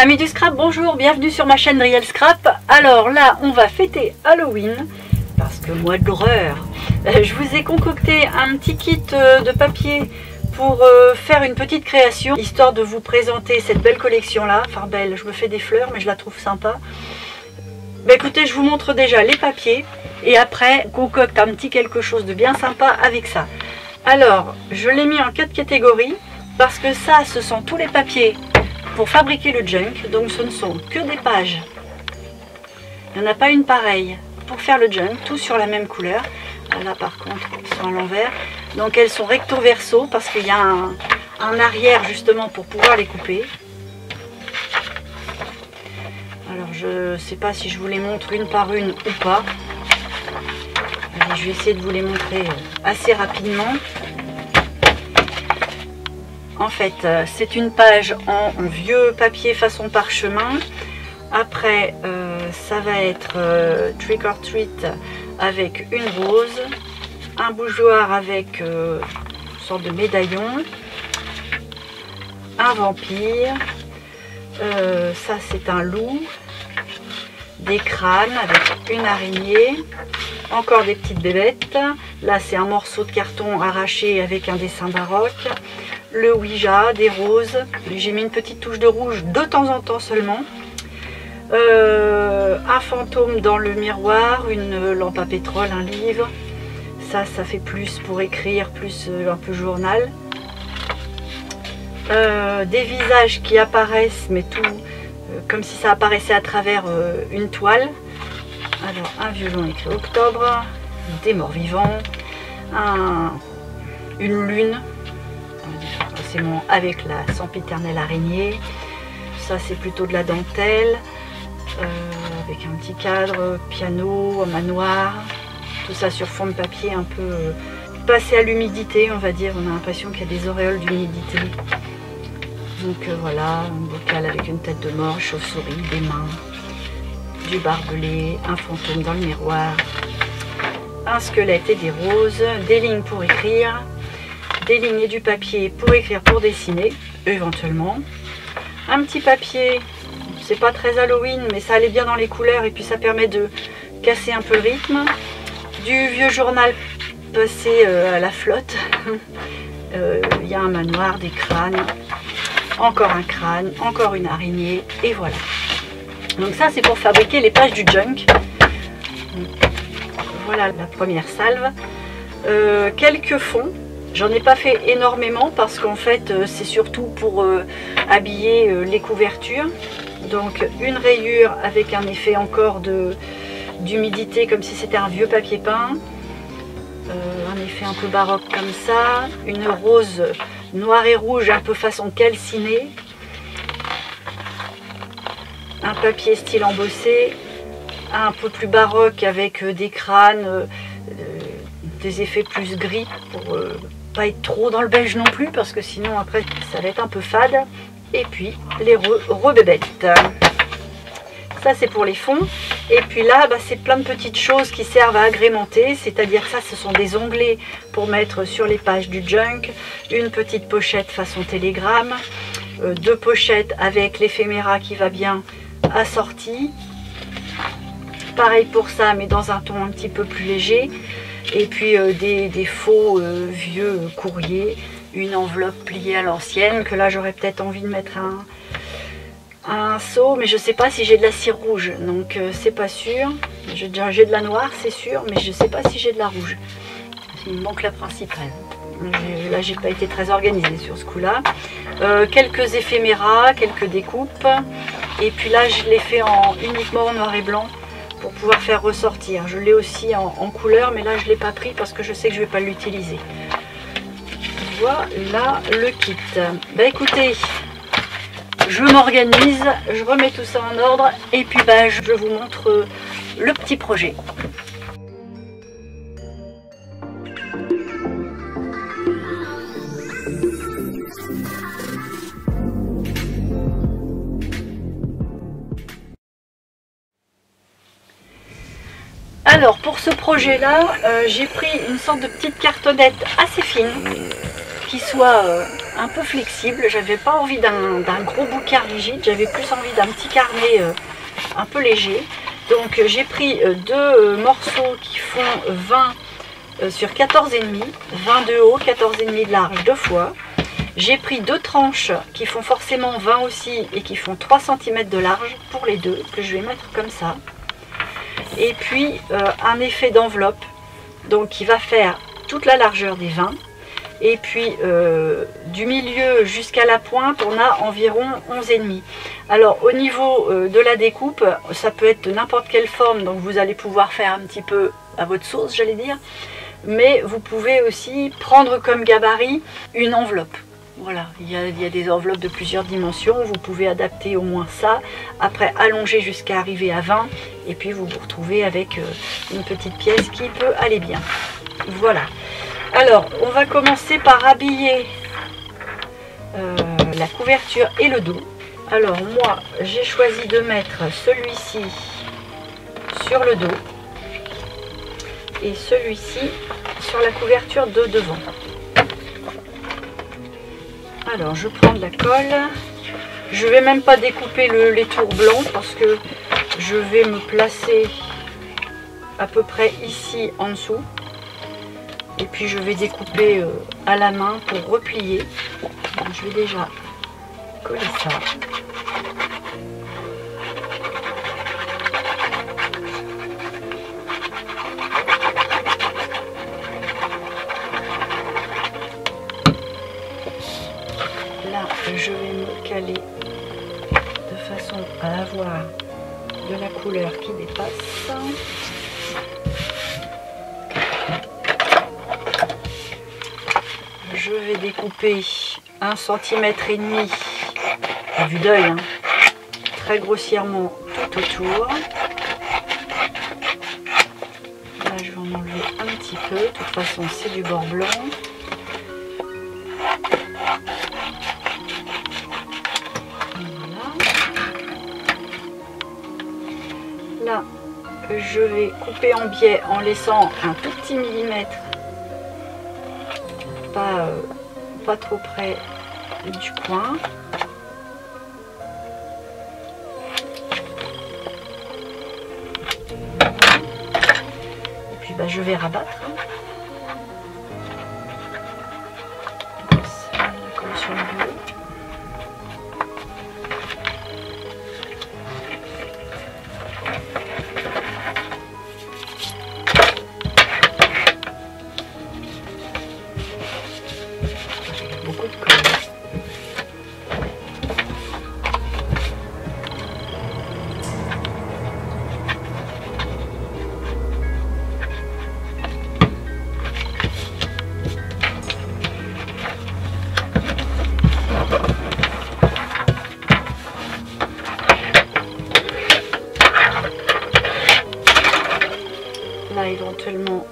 Amis du scrap, bonjour, bienvenue sur ma chaîne Riel Scrap. Alors là, on va fêter Halloween, parce que mois de l'horreur. Je vous ai concocté un petit kit de papier pour faire une petite création, histoire de vous présenter cette belle collection là. Enfin belle, je me fais des fleurs, mais je la trouve sympa. Bah écoutez, je vous montre déjà les papiers, et après, on concocte un petit quelque chose de bien sympa avec ça. Alors, je l'ai mis en 4 catégories, parce que ça, ce sont tous les papiers pour fabriquer le junk, donc ce ne sont que des pages. Il n'y en a pas une pareille pour faire le junk, tout sur la même couleur. Là par contre, elles sont à l'envers. Donc elles sont recto verso parce qu'il y a un arrière justement pour pouvoir les couper. Alors je ne sais pas si je vous les montre une par une ou pas. Allez, je vais essayer de vous les montrer assez rapidement. En fait, c'est une page en vieux papier façon parchemin. Après, ça va être Trick or Treat avec une rose, un bougeoir avec une sorte de médaillon, un vampire, ça c'est un loup, des crânes avec une araignée, encore des petites bébêtes. Là, c'est un morceau de carton arraché avec un dessin baroque. Le Ouija, des roses, j'ai mis une petite touche de rouge de temps en temps seulement, un fantôme dans le miroir, une lampe à pétrole, un livre, ça fait plus pour écrire, plus un peu journal, des visages qui apparaissent mais tout comme si ça apparaissait à travers une toile. Alors un violon écrit octobre, des morts vivants, une lune, forcément avec la sempiternelle araignée. Ça c'est plutôt de la dentelle, avec un petit cadre, piano, un manoir, tout ça sur fond de papier un peu passé à l'humidité, on va dire. On a l'impression qu'il y a des auréoles d'humidité. Donc voilà, un bocal avec une tête de mort, chauve-souris, des mains, du barbelé, un fantôme dans le miroir, un squelette et des roses, des lignes pour écrire, des lignes et du papier pour écrire, pour dessiner, éventuellement. Un petit papier, c'est pas très Halloween, mais ça allait bien dans les couleurs et puis ça permet de casser un peu le rythme. Du vieux journal passé à la flotte. Il y a un manoir, des crânes, encore un crâne, encore une araignée, et voilà. Donc ça c'est pour fabriquer les pages du junk. Voilà la première salve. Quelques fonds. J'en ai pas fait énormément parce qu'en fait c'est surtout pour habiller les couvertures. Donc une rayure avec un effet encore d'humidité comme si c'était un vieux papier peint. Un effet un peu baroque comme ça. Une rose noire et rouge un peu façon calcinée. Un papier style embossé. Un peu plus baroque avec des crânes, des effets plus gris pour pas être trop dans le beige non plus parce que sinon après ça va être un peu fade. Et puis les rebébêtes. Ça c'est pour les fonds. Et puis là c'est plein de petites choses qui servent à agrémenter, c'est à dire que ça ce sont des onglets pour mettre sur les pages du junk, une petite pochette façon télégramme, deux pochettes avec l'éphéméra qui va bien assorti, pareil pour ça mais dans un ton un petit peu plus léger. Et puis des faux vieux courriers, une enveloppe pliée à l'ancienne, que là j'aurais peut-être envie de mettre un seau, mais je sais pas si j'ai de la cire rouge, donc c'est pas sûr. J'ai de la noire, c'est sûr, mais je sais pas si j'ai de la rouge. Il me manque la principale. Là j'ai pas été très organisée sur ce coup là. Quelques éphéméras, quelques découpes, et puis là je l'ai fait uniquement en noir et blanc pour pouvoir faire ressortir. Je l'ai aussi en couleur, mais là je ne l'ai pas pris parce que je sais que je ne vais pas l'utiliser. Voilà le kit. Bah écoutez, je m'organise, je remets tout ça en ordre et puis je vous montre le petit projet. Alors pour ce projet là, j'ai pris une sorte de petite cartonnette assez fine qui soit un peu flexible. J'avais pas envie d'un gros bouquin rigide, j'avais plus envie d'un petit carnet un peu léger. Donc j'ai pris deux morceaux qui font 20 sur 14,5, 20 de haut, 14,5 de large deux fois. J'ai pris deux tranches qui font forcément 20 aussi et qui font 3 cm de large pour les deux, que je vais mettre comme ça. Et puis un effet d'enveloppe, donc qui va faire toute la largeur des 20. Et puis du milieu jusqu'à la pointe, on a environ 11,5. Alors au niveau de la découpe, ça peut être de n'importe quelle forme, donc vous allez pouvoir faire un petit peu à votre sauce, j'allais dire. Mais vous pouvez aussi prendre comme gabarit une enveloppe. Voilà, il y a des enveloppes de plusieurs dimensions, vous pouvez adapter au moins ça, après allonger jusqu'à arriver à 20, et puis vous vous retrouvez avec une petite pièce qui peut aller bien. Voilà. Alors, on va commencer par habiller la couverture et le dos. Alors moi, j'ai choisi de mettre celui-ci sur le dos et celui-ci sur la couverture de devant. Alors, je prends de la colle. Je vais même pas découper les tours blancs parce que je vais me placer à peu près ici en dessous. Et puis je vais découper à la main pour replier. Donc, je vais déjà coller ça. Là, je vais me caler de façon à avoir de la couleur qui dépasse. Je vais découper 1,5 cm à vue d'œil, hein, très grossièrement tout autour. Là, je vais en enlever un petit peu. De toute façon, c'est du bord blanc. Là, je vais couper en biais en laissant un tout petit millimètre, pas trop près du coin. Et puis je vais rabattre. Comme ça, la colle sur le dos. Là, éventuellement,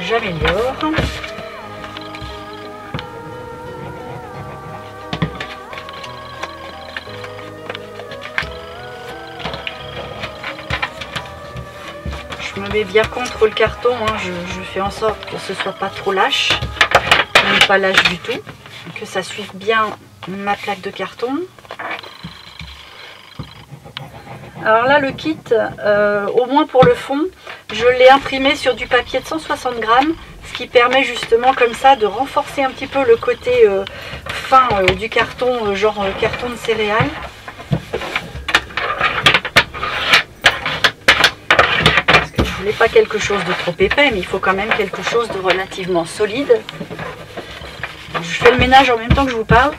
j'améliore. Je me mets bien contre le carton, hein. Je fais en sorte que ce soit pas trop lâche, mais pas lâche du tout, que ça suive bien ma plaque de carton. Alors là, le kit, au moins pour le fond, je l'ai imprimé sur du papier de 160 grammes, ce qui permet justement comme ça de renforcer un petit peu le côté fin du carton, genre carton de céréales. Parce que je voulais pas quelque chose de trop épais, mais il faut quand même quelque chose de relativement solide. Donc, je fais le ménage en même temps que je vous parle.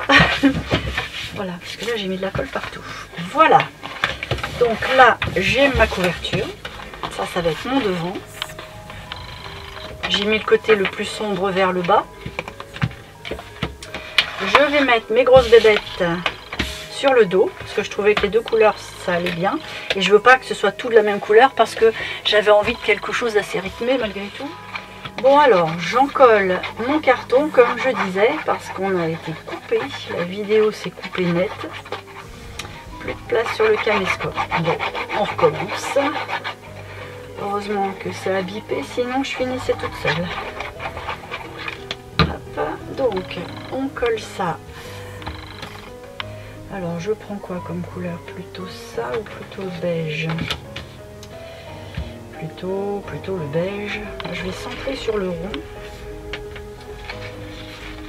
Voilà, parce que là j'ai mis de la colle partout. Voilà. Donc là, j'ai ma couverture. Ça va être mon devant. J'ai mis le côté le plus sombre vers le bas. Je vais mettre mes grosses bébêtes sur le dos, parce que je trouvais que les deux couleurs, ça allait bien. Et je veux pas que ce soit tout de la même couleur, parce que j'avais envie de quelque chose d'assez rythmé malgré tout. Bon alors, j'en colle mon carton, comme je disais, parce qu'on a été coupé. La vidéo s'est coupée net. Plus de place sur le caméscope. Bon, on recommence. Heureusement que ça a bipé, sinon je finissais toute seule. Hop, donc Donc, on colle ça. Alors, je prends quoi comme couleur? Plutôt ça ou plutôt le beige? Plutôt le beige. Je vais centrer sur le rond.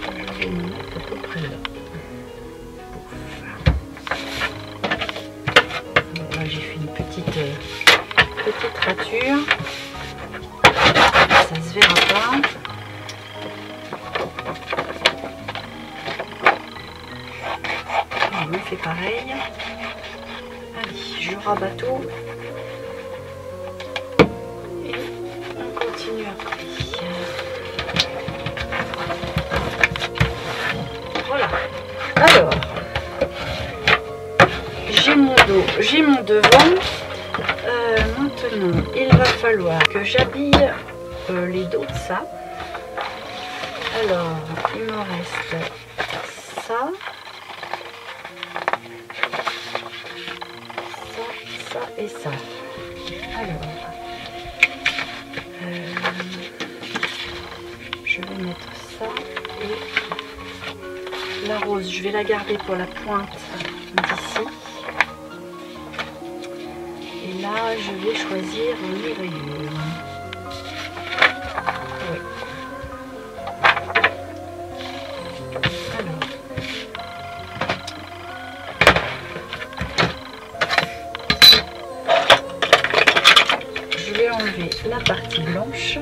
Je vais me mettre à peu près là. Là, j'ai fait une petite rature. Ça se verra pas. On fait pareil. Allez, je rabats tout. Et on continue après. Voilà. Alors, j'ai mon dos, j'ai mon devant. Maintenant, il va falloir que j'habille les dos de ça. Alors, il me reste ça. Ça et ça. Alors, je vais mettre ça et la rose, je vais la garder pour la pointe d'ici. Et là, je vais choisir une rayure. Oui. Alors. Je vais enlever la partie blanche.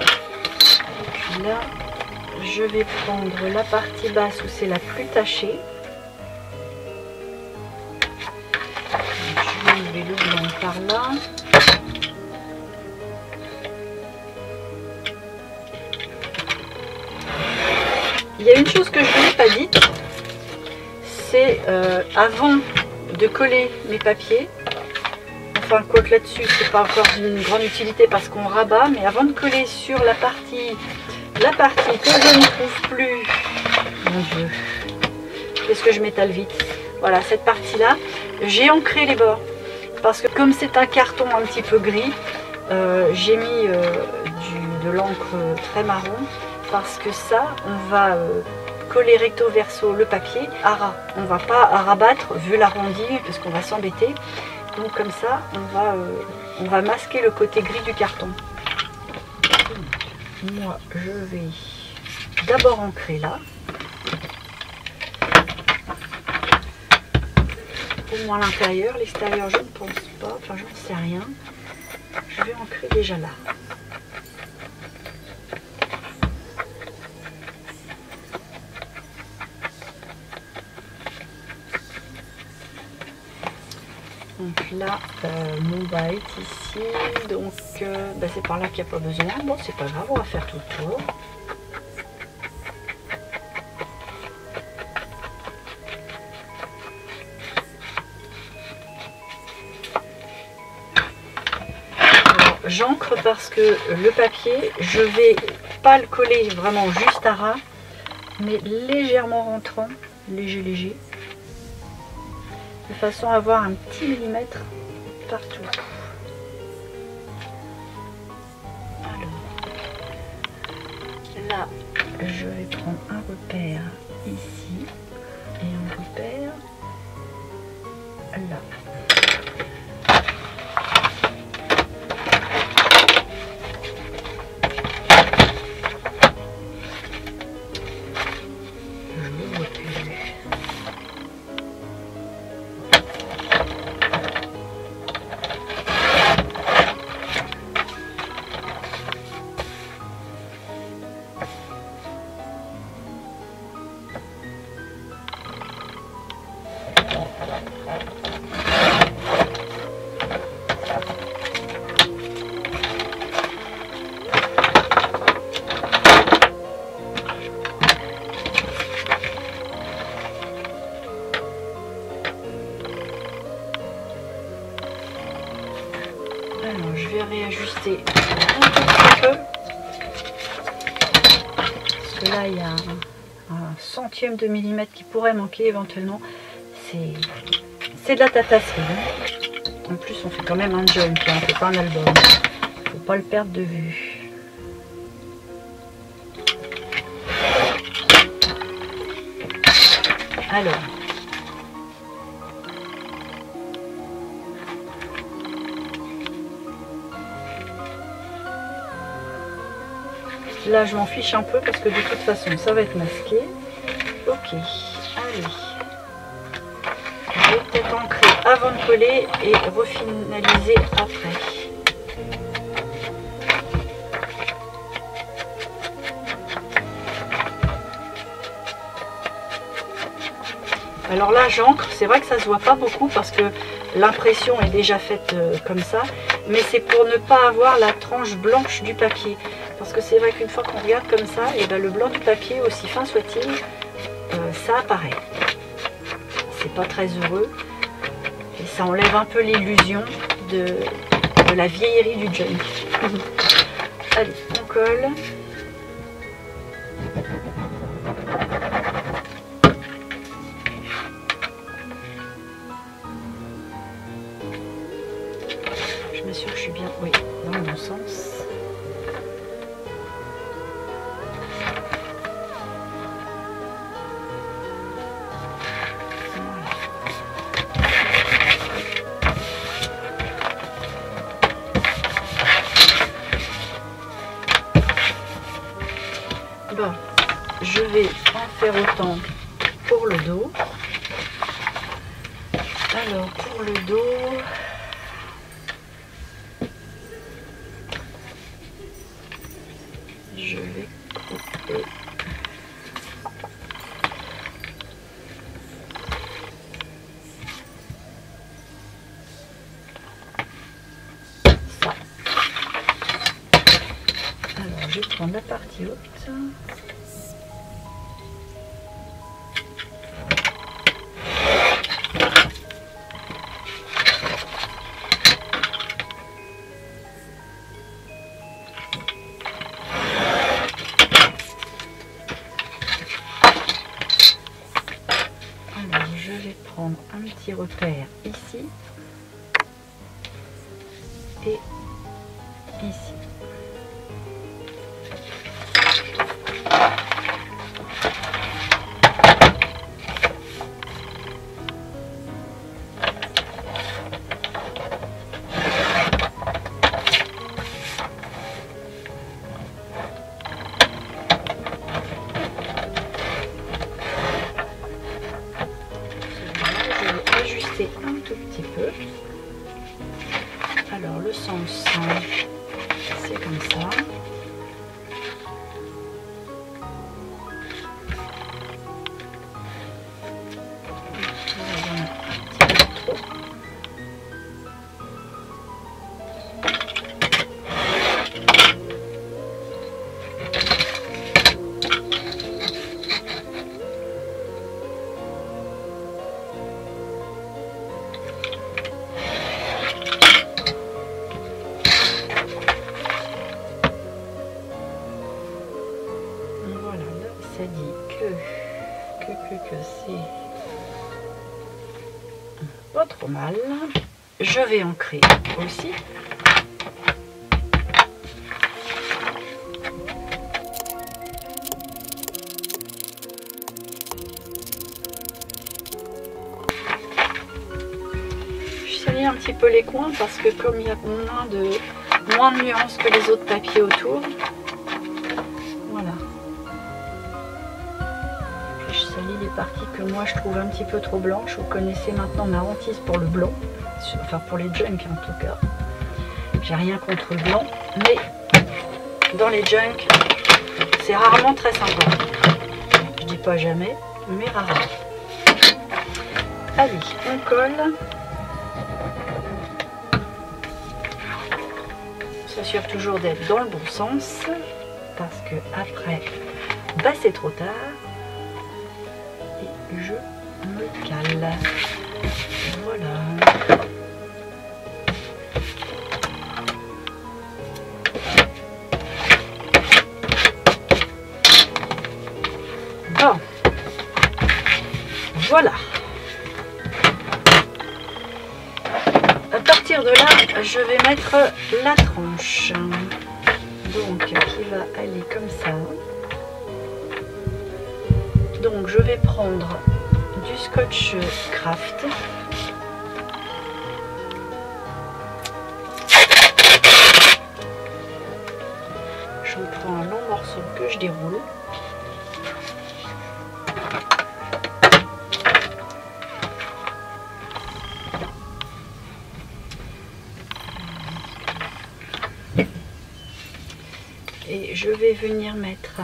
Et puis là, je vais prendre la partie basse où c'est la plus tachée. Je vais enlever le blanc par là. Il y a une chose que je ne vous ai pas dite. C'est avant de coller mes papiers, enfin colle là-dessus, c'est pas encore d'une grande utilité parce qu'on rabat, mais avant de coller sur la partie que je ne trouve plus, mon Dieu, qu'est-ce que je m'étale vite, voilà, cette partie-là, j'ai ancré les bords, parce que comme c'est un carton un petit peu gris, j'ai mis de l'encre très marron, parce que ça, on va coller recto verso le papier à ras. On ne va pas rabattre vu l'arrondi parce qu'on va s'embêter. Donc comme ça, on va masquer le côté gris du carton. Moi, je vais d'abord ancrer là. Au moins l'intérieur, l'extérieur, je ne pense pas. Enfin, j'en sais rien. Je vais ancrer déjà là. Donc là, mon bas est ici, donc c'est par là qu'il n'y a pas besoin. Bon, c'est pas grave, on va faire tout le tour. J'encre parce que le papier, je vais pas le coller vraiment juste à ras, mais légèrement rentrant, léger. De façon à avoir un petit millimètre partout. Alors, là, je vais prendre un repère ici et un repère là. Alors, je vais réajuster un tout petit peu. Parce que là, il y a un centième de millimètre qui pourrait manquer éventuellement. C'est de la tatasserie. Hein. En plus, on fait quand même un junk, hein, on fait pas un album. pas le perdre de vue. Alors, là je m'en fiche un peu parce que de toute façon ça va être masqué. Ok, allez. Je vais peut-être ancrer avant de coller et refinaliser après. Alors là j'encre, c'est vrai que ça se voit pas beaucoup parce que l'impression est déjà faite comme ça, mais c'est pour ne pas avoir la tranche blanche du papier. Parce que c'est vrai qu'une fois qu'on regarde comme ça, et ben le blanc du papier, aussi fin soit-il, ça apparaît. C'est pas très heureux. Et ça enlève un peu l'illusion de la vieillerie du junk. Allez, on colle. Je m'assure que je suis bien, oui, dans le bon sens. Bon, je vais en faire autant pour le dos. Alors, pour le dos, je vais couper ça. Alors, je vais prendre la partie haute. Je vais prendre un petit repère ici et ici. Un tout petit peu. Alors le sens, c'est comme ça. Ça dit que c'est pas trop mal. Je vais ancrer aussi. Je salis un petit peu les coins parce que comme il y a moins de nuances que les autres papiers autour, voilà. Les parties que moi je trouve un petit peu trop blanches. Vous connaissez maintenant ma hantise pour le blanc, enfin pour les junks en tout cas. J'ai rien contre le blanc, mais dans les junks c'est rarement très sympa. Je dis pas jamais, mais rarement. Allez, on colle. On s'assure toujours d'être dans le bon sens parce que après bah, c'est trop tard. Je me cale. Voilà. Bon. Voilà. À partir de là, je vais mettre la tranche. Donc, qui va aller comme ça. Donc, je vais prendre du scotch Kraft. J'en prends un long morceau que je déroule. Et je vais venir mettre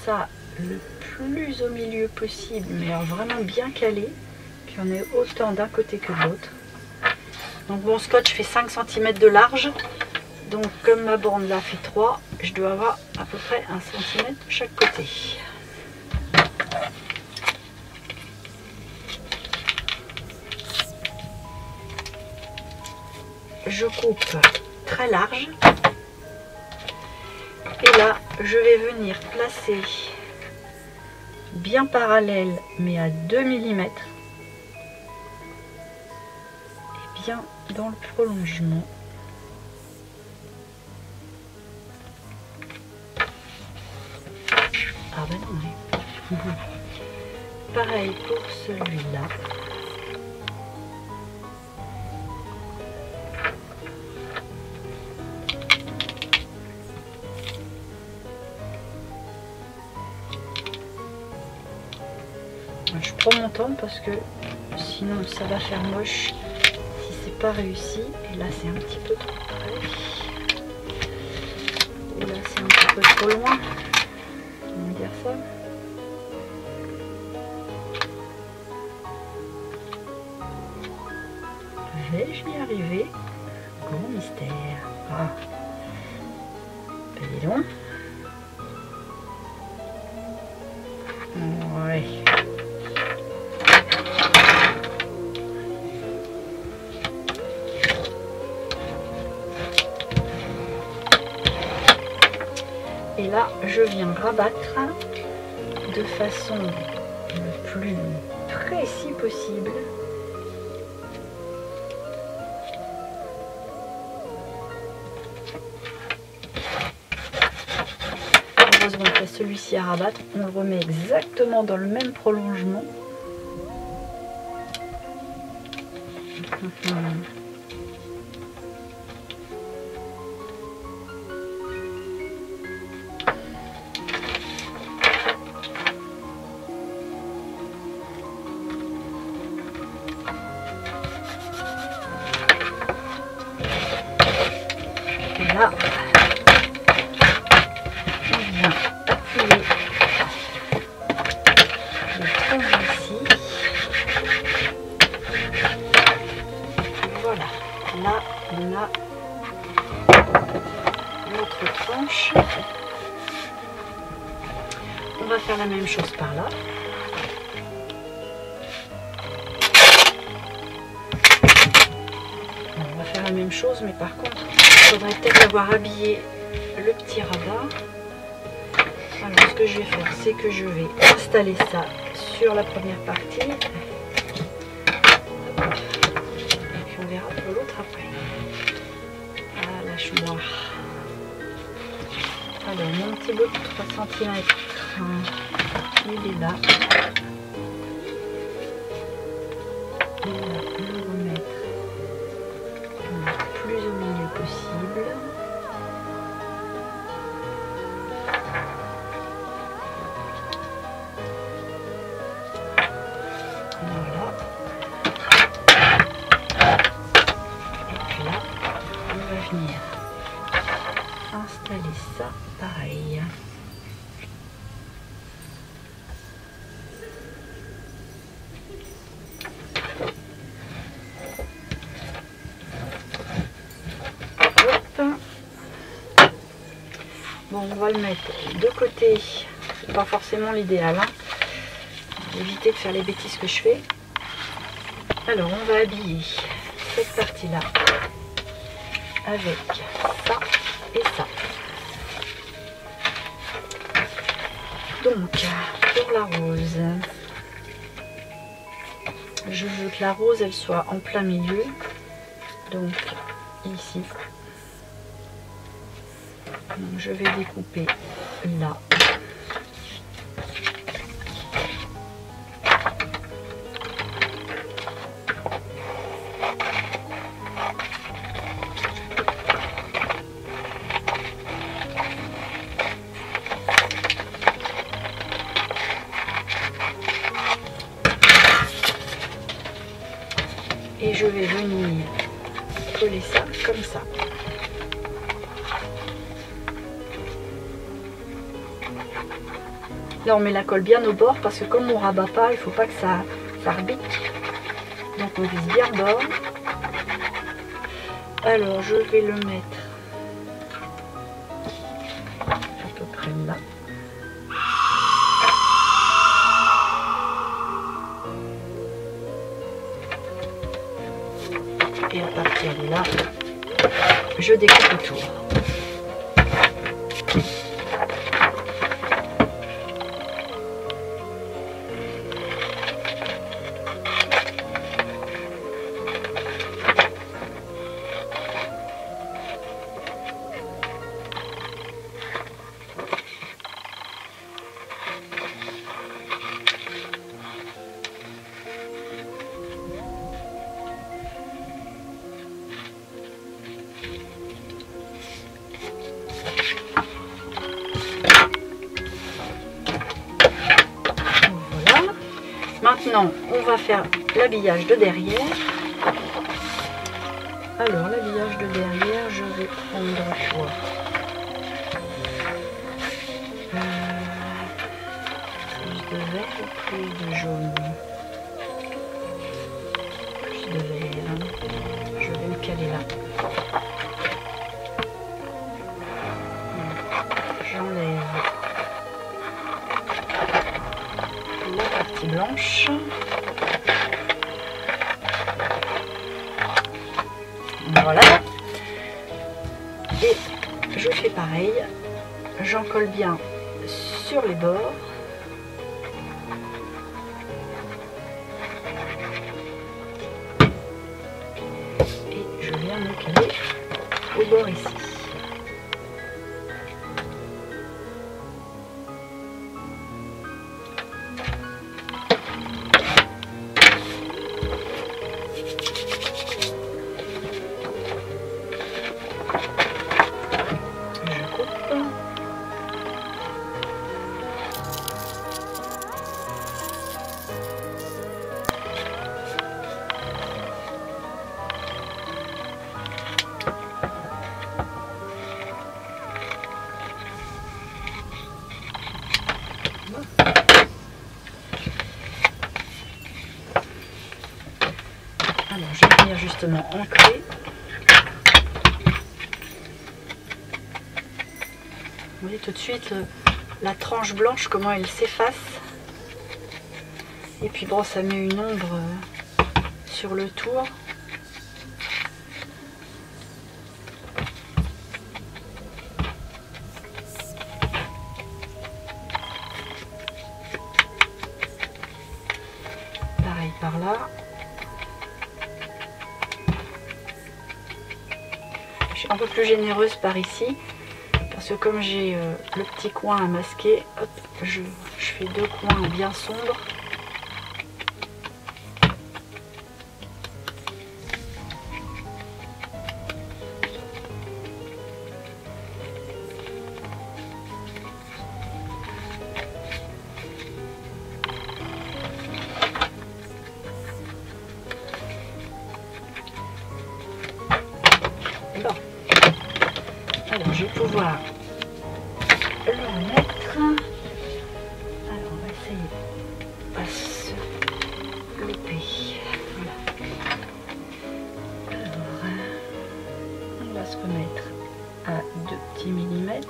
ça le plus au milieu possible, mais alors vraiment bien calé, qu'il y en ait autant d'un côté que de l'autre. Donc mon scotch fait 5 cm de large, donc comme ma bande là fait 3, je dois avoir à peu près 1 cm de chaque côté. Je coupe très large. Et là, je vais venir placer bien parallèle, mais à 2 mm. Et bien dans le prolongement. Ah ben non, oui. Pareil pour celui-là. Je prends mon temps parce que sinon ça va faire moche si c'est pas réussi. Et là c'est un petit peu trop près. Et là c'est un petit peu trop loin. On va dire ça. Vais-je y arriver? Grand mystère. Ah. Ben dis donc. Ouais. Et là, je viens rabattre de façon le plus précis possible. Heureusement qu'il y a celui-ci à rabattre, on le remet exactement dans le même prolongement. Là, on vient appuyer le tronc ici. Voilà, là on a notre tranche. On va faire la même chose par là. On va faire la même chose, mais par contre, il faudrait peut-être avoir habillé le petit rabat. Alors ce que je vais faire, c'est que je vais installer ça sur la première partie. Et puis on verra pour l'autre après. Ah, lâche-moi. Alors mon petit bout de 3 cm, il est là. Et là, on va remettre le plus au milieu possible. Voilà. Et puis là, on va venir installer ça pareil. Bon, on va le mettre de côté, c'est pas forcément l'idéal, hein. Éviter de faire les bêtises que je fais. Alors, on va habiller cette partie-là avec ça et ça. Donc, pour la rose, je veux que la rose, elle soit en plein milieu. Donc ici, donc, je vais découper là. Et je vais venir coller ça comme ça. Là on met la colle bien au bord parce que comme on rabat pas, il faut pas que ça rebique. Donc on vise bien le bord. Alors je vais le mettre à peu près là. Et à partir de là, je découpe autour. Maintenant, on va faire l'habillage de derrière. Alors, l'habillage de derrière, je vais prendre quoi? Plus de vert ou plus de jaune? Plus de vert. Je vais me caler là. J'enlève la partie blanche. Voilà. Et je fais pareil. J'en colle bien sur les bords. Et je viens me caler au bord ici. Alors je vais venir justement ancrer. Vous voyez tout de suite la tranche blanche, comment elle s'efface. Et puis bon, ça met une ombre sur le tour. Pareil par là. Je suis un peu plus généreuse par ici. Parce que comme j'ai le petit coin à masquer, hop, je fais deux coins bien sombres. Bon. Alors je vais pouvoir le remettre. Alors on va essayer de pas se louper. Voilà. Alors on va se remettre à 2 petits millimètres.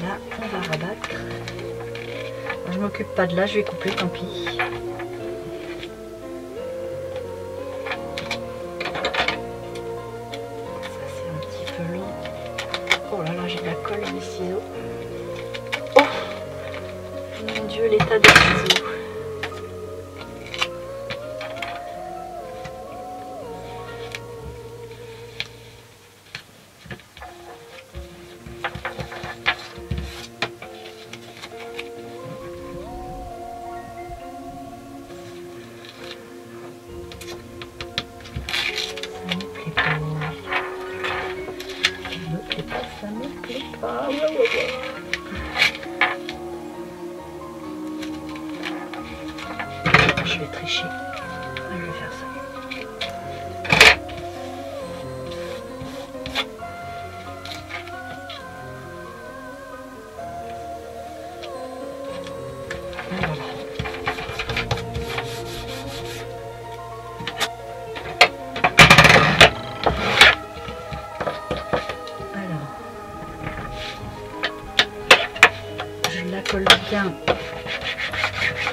Là on va rabattre. Je m'occupe pas de là, je vais couper, tant pis. Ça c'est un petit peu long. Oh là là, j'ai de la colle et des ciseaux. de l'état des ciseaux. Ça me plaît pas. Je vais tricher. Je vais faire ça. Voilà. Colle bien,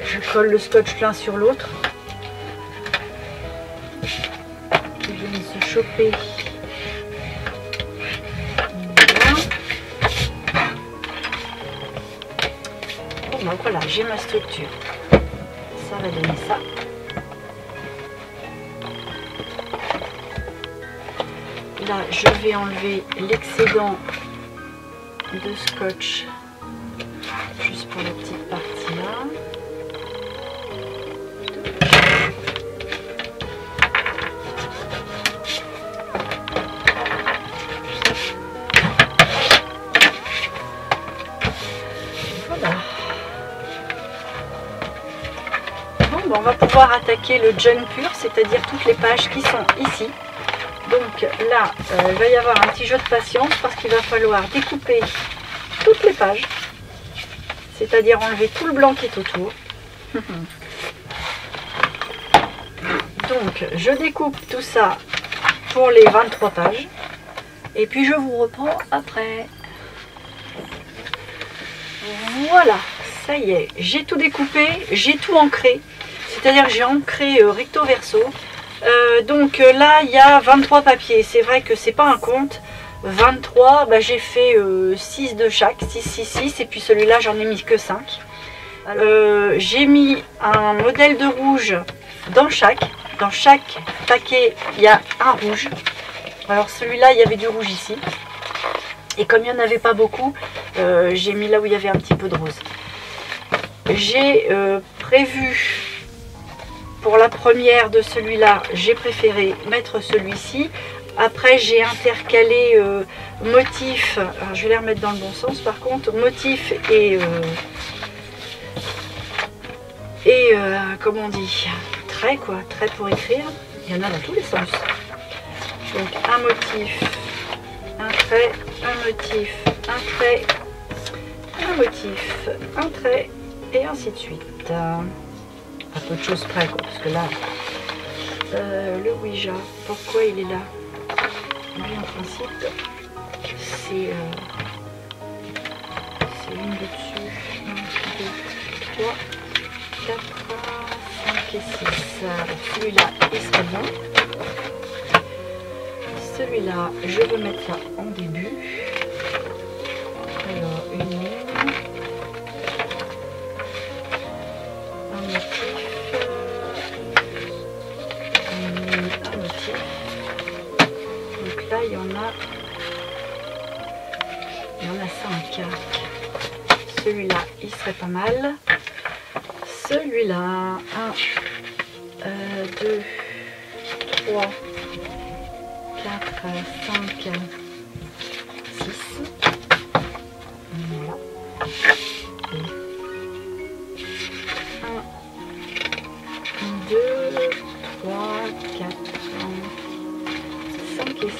je colle le scotch l'un sur l'autre, je vais se choper. Bon ben voilà, j'ai ma structure, ça va donner ça. Là je vais enlever l'excédent de scotch juste pour la petite partie là. Voilà. Bon, ben on va pouvoir attaquer le Junk pur, c'est-à-dire toutes les pages qui sont ici. Donc là, il va y avoir un petit jeu de patience parce qu'il va falloir découper toutes les pages. C'est-à-dire enlever tout le blanc qui est autour. Donc, je découpe tout ça pour les 23 pages. Et puis, je vous reprends après. Voilà, ça y est. J'ai tout découpé, j'ai tout ancré. C'est-à-dire que j'ai ancré recto verso. Donc là, il y a 23 papiers. C'est vrai que c'est pas un compte. 23, bah, j'ai fait 6 de chaque, 6, 6, 6, et puis celui-là j'en ai mis que 5. J'ai mis un modèle de rouge dans chaque paquet il y a un rouge. Alors celui-là il y avait du rouge ici, et comme il n'y en avait pas beaucoup, j'ai mis là où il y avait un petit peu de rose. J'ai prévu pour la première de celui-là, j'ai préféré mettre celui-ci. Après j'ai intercalé motif, alors je vais les remettre dans le bon sens par contre, motif et comment on dit, trait quoi, trait pour écrire, il y en a dans tous les sens. Donc un motif, un trait, un motif, un trait, un motif, un trait et ainsi de suite. À peu de choses près quoi, parce que là, le Ouija, pourquoi il est là? Lui en principe c'est une de dessus, 1, 2, 3, 4, 5 et 6. Celui-là il serait bien. Celui-là je veux mettre ça en début. Alors une ligne, un motif, une ligne, un motif. Donc là, il y en a 5. Celui-là, il serait pas mal. Celui-là, 1, 2, 3, 4, 5, 6. Voilà. Et 1, 2, 3, 4, 5 et 6.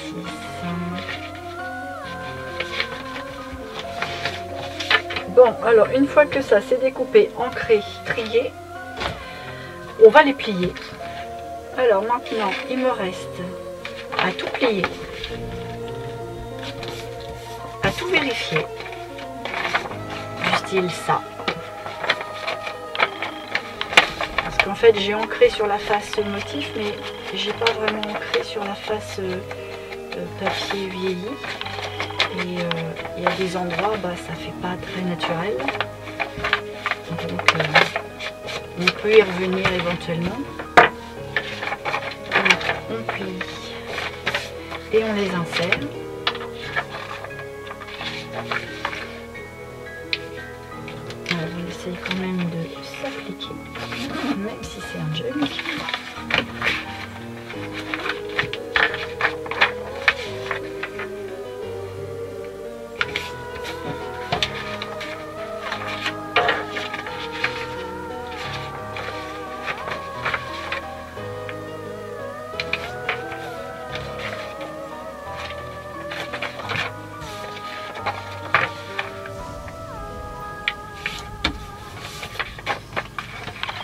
Bon, alors une fois que ça c'est découpé, ancré, trié, on va les plier. Alors maintenant, il me reste à tout plier, à tout vérifier, du style ça. Parce qu'en fait, j'ai ancré sur la face motif, mais j'ai pas vraiment ancré sur la face papier vieilli. Et il y a des endroits, bah, ça fait pas très naturel. Donc Donc on peut y revenir éventuellement. Donc, on plie et on les insère. Alors, on essaye quand même de s'appliquer, même si c'est un junk.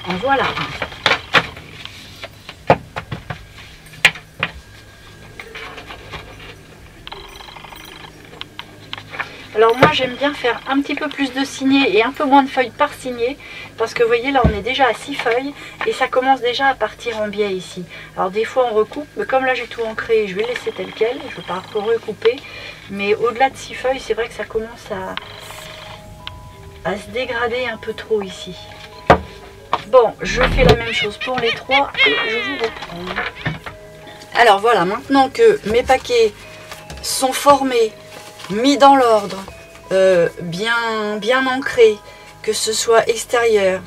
En voilà un. Alors moi j'aime bien faire un petit peu plus de signés et un peu moins de feuilles par signet, parce que vous voyez là on est déjà à 6 feuilles et ça commence déjà à partir en biais ici. Alors des fois on recoupe, mais comme là j'ai tout ancré, je vais laisser tel quel, je ne vais pas recouper, mais au-delà de 6 feuilles c'est vrai que ça commence à se dégrader un peu trop ici. Bon, je fais la même chose pour les 3 et je vous reprends. Alors voilà, maintenant que mes paquets sont formés, mis dans l'ordre, bien ancrés, que ce soit extérieur,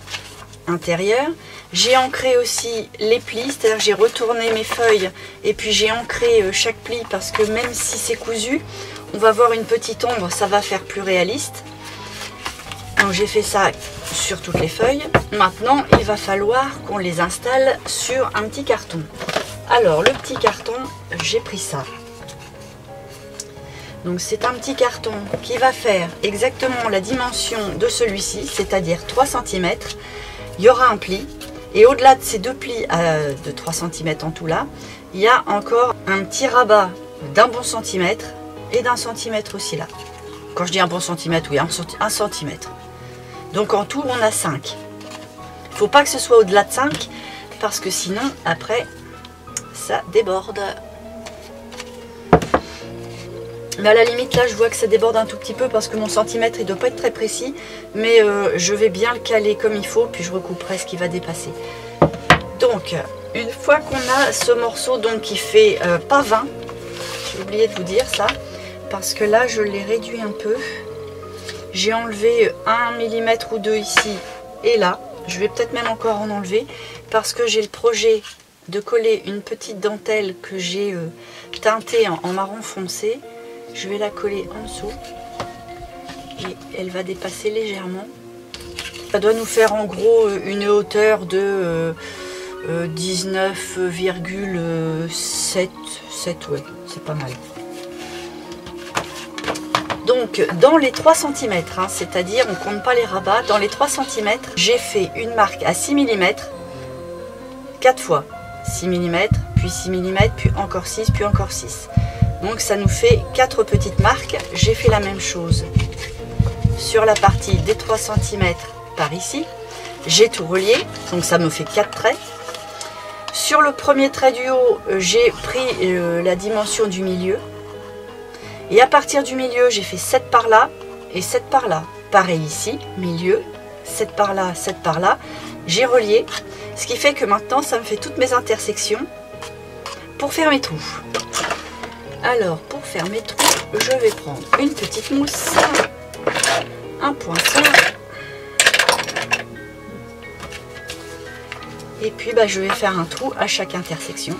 intérieur, j'ai ancré aussi les plis, c'est-à-dire j'ai retourné mes feuilles et puis j'ai ancré chaque pli parce que même si c'est cousu, on va voir une petite ombre, ça va faire plus réaliste. Donc j'ai fait ça sur toutes les feuilles. Maintenant, il va falloir qu'on les installe sur un petit carton. Alors, le petit carton, j'ai pris ça. Donc c'est un petit carton qui va faire exactement la dimension de celui-ci, c'est-à-dire 3 cm. Il y aura un pli. Et au-delà de ces deux plis de 3 cm en tout là, il y a encore un petit rabat d'un bon centimètre et d'un centimètre aussi là. Quand je dis un bon centimètre, oui, un centimètre. Donc en tout, on a 5. Il ne faut pas que ce soit au-delà de 5, parce que sinon, après, ça déborde. Mais à la limite, là, je vois que ça déborde un tout petit peu, parce que mon centimètre, il ne doit pas être très précis. Mais je vais bien le caler comme il faut, puis je recouperai ce qui va dépasser. Donc, une fois qu'on a ce morceau donc, qui fait pas 20, j'ai oublié de vous dire ça, parce que là, je l'ai réduit un peu. J'ai enlevé 1 mm ou 2 ici et là. Je vais peut-être même encore en enlever parce que j'ai le projet de coller une petite dentelle que j'ai teintée en marron foncé. Je vais la coller en dessous et elle va dépasser légèrement. Ça doit nous faire en gros une hauteur de 19,7, ouais, c'est pas mal. Donc dans les 3 cm, hein, c'est-à-dire on ne compte pas les rabats, dans les 3 cm, j'ai fait une marque à 6 mm, 4 fois 6 mm, puis 6 mm, puis encore 6, puis encore 6. Donc ça nous fait 4 petites marques. J'ai fait la même chose sur la partie des 3 cm par ici. J'ai tout relié, donc ça me fait 4 traits. Sur le premier trait du haut, j'ai pris la dimension du milieu. Et à partir du milieu, j'ai fait 7 par là et 7 par là. Pareil ici, milieu, 7 par là, 7 par là. J'ai relié, ce qui fait que maintenant, ça me fait toutes mes intersections pour faire mes trous. Alors, pour faire mes trous, je vais prendre une petite mousse, un poinçon. Et puis, je vais faire un trou à chaque intersection.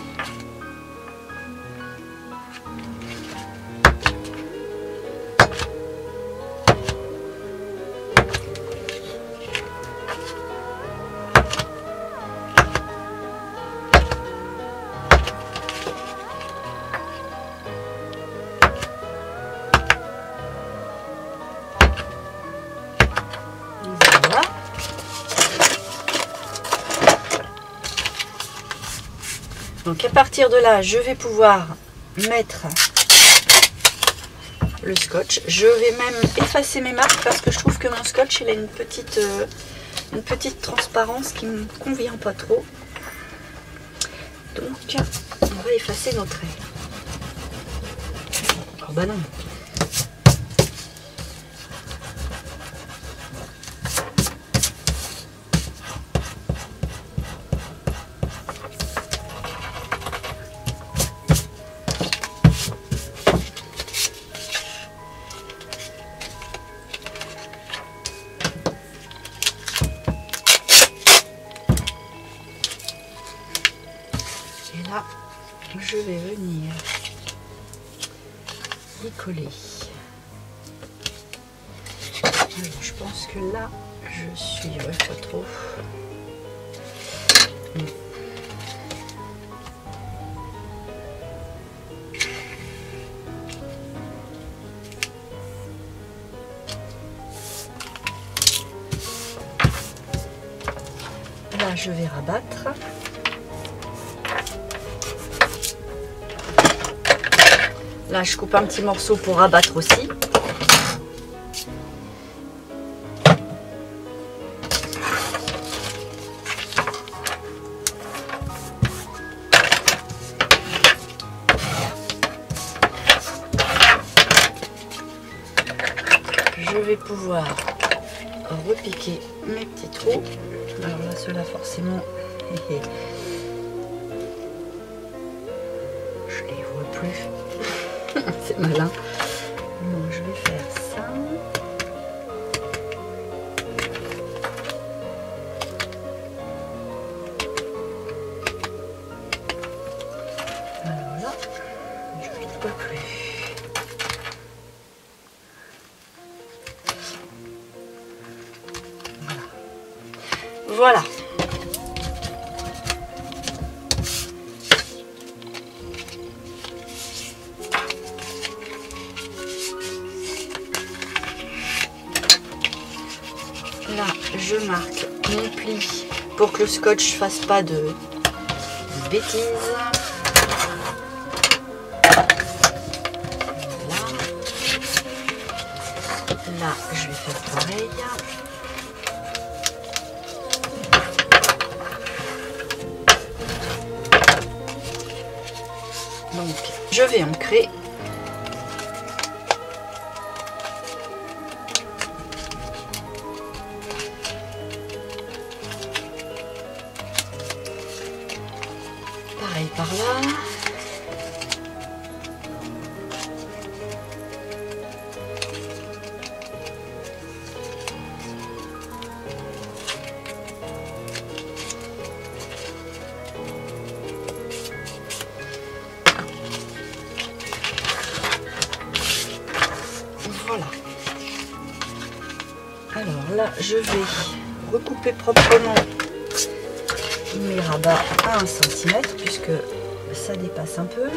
Donc à partir de là, je vais pouvoir mettre le scotch. Je vais même effacer mes marques parce que je trouve que mon scotch il a une petite transparence qui ne me convient pas trop. Donc on va effacer nos traits. Oh bah non. Et là, je vais venir y coller. Alors, je pense que là, je suis pas trop. Là, je vais rabattre. Là, je coupe un petit morceau pour rabattre aussi. Je vais pouvoir repiquer mes petits trous. Alors là, ceux-là, forcément, je les vois plus. C'est malin. Donc, je vais faire ça. Alors là, je ne les vois plus. Voilà. Là, je marque mon pli pour que le scotch fasse pas de bêtises. Là, je vais faire pareil. Donc, je vais ancrer. Pareil par là. Voilà. Alors là, je vais recouper proprement mes rabats à 1 cm puisque ça dépasse un peu.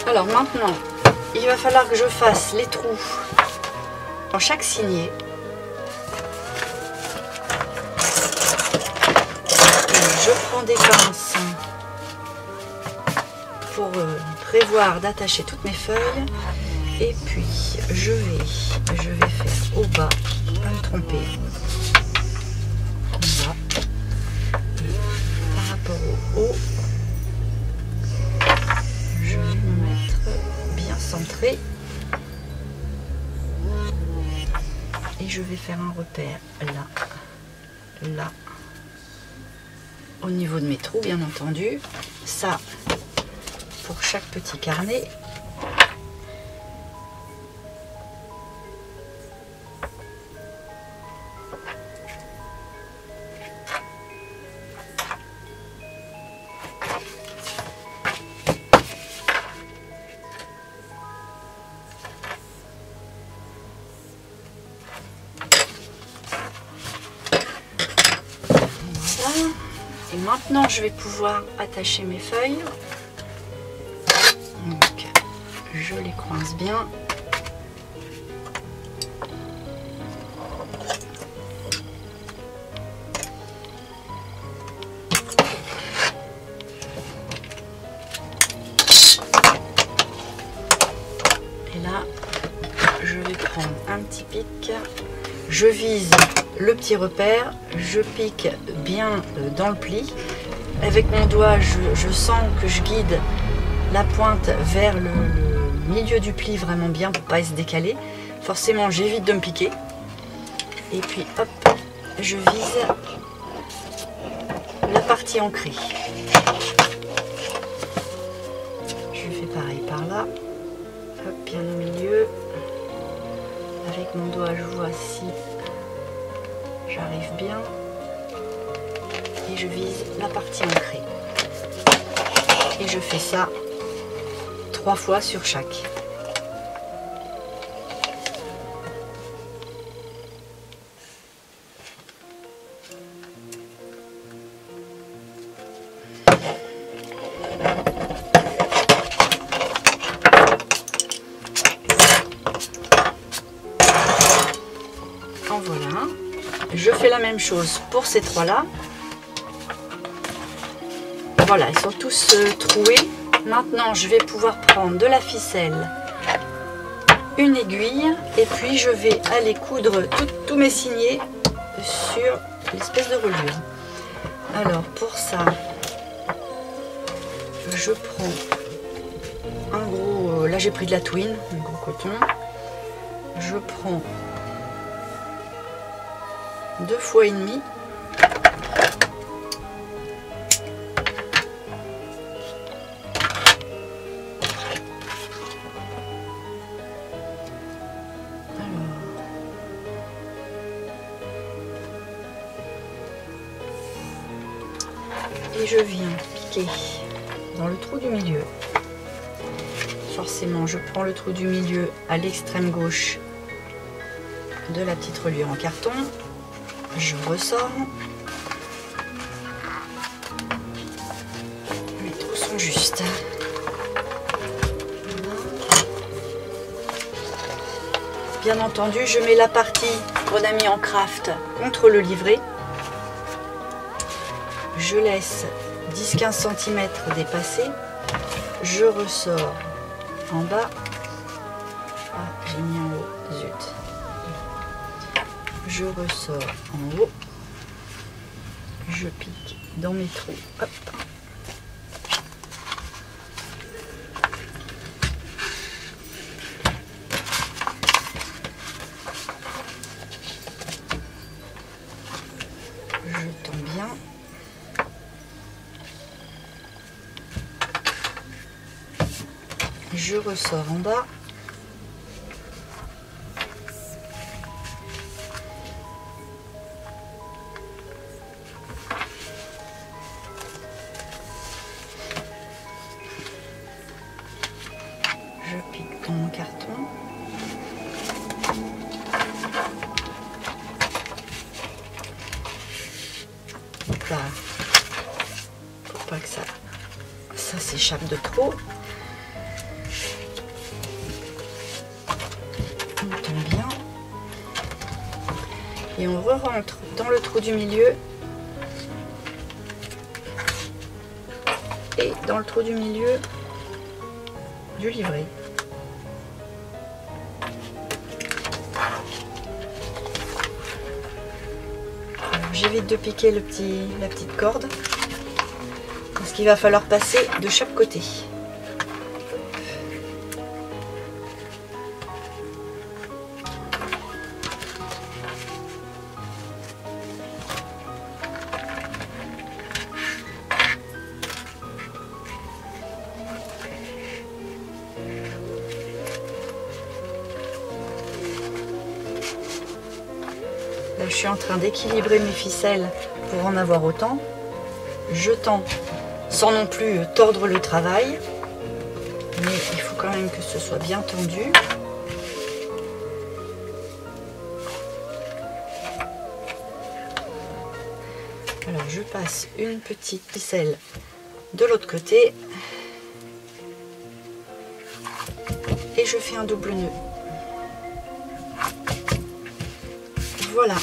Alors maintenant, il va falloir que je fasse les trous dans chaque signet. Et je prends des pinces pour prévoir d'attacher toutes mes feuilles. Et puis je vais faire au bas, pas me tromper. Là. Et par rapport au haut, je vais me mettre bien centré. Et je vais faire un repère là, là, au niveau de mes trous bien entendu. Ça, pour chaque petit carnet. Et maintenant, je vais pouvoir attacher mes feuilles. Donc, je les coince bien. Et là, je vais prendre un petit pic. Je vise le petit repère, je pique bien dans le pli. Avec mon doigt, je sens que je guide la pointe vers le milieu du pli vraiment bien pour ne pas se décaler. Forcément, j'évite de me piquer. Et puis, hop, je vise la partie ancrée. Je fais pareil par là. Hop, bien au milieu. Avec mon doigt, je vois si j'arrive bien. et je vise la partie ancrée. Et je fais ça 3 fois sur chaque. En voilà. Je fais la même chose pour ces 3 là. Voilà, ils sont tous troués. Maintenant, je vais pouvoir prendre de la ficelle, une aiguille, et puis je vais aller coudre tous mes signets sur l'espèce de reliure. Alors, pour ça, je prends un gros... là, j'ai pris de la twine, un gros coton. Je prends 2 fois et demi. Et je viens piquer dans le trou du milieu. Forcément, je prends le trou du milieu à l'extrême gauche de la petite reliure en carton. Je ressors. Les trous sont justes. Bien entendu, je mets la partie qu'on a mis en craft contre le livret. Je laisse 10-15 cm dépasser. Je ressors en bas. Ah, j'ai mis en haut. Zut. Je ressors en haut. Je pique dans mes trous. Hop. Je tends bien. Je ressors en bas. Je pique dans mon carton. Donc là, faut pas que ça s'échappe de trop. On tend bien. Et on re-rentre dans le trou du milieu. Et dans le trou du milieu du livret. J'évite de piquer la petite corde parce qu'il va falloir passer de chaque côté. Là, je suis en train d'équilibrer mes ficelles pour en avoir autant. Je tends sans non plus tordre le travail, mais il faut quand même que ce soit bien tendu. Alors je passe une petite ficelle de l'autre côté et je fais un double nœud. Voilà,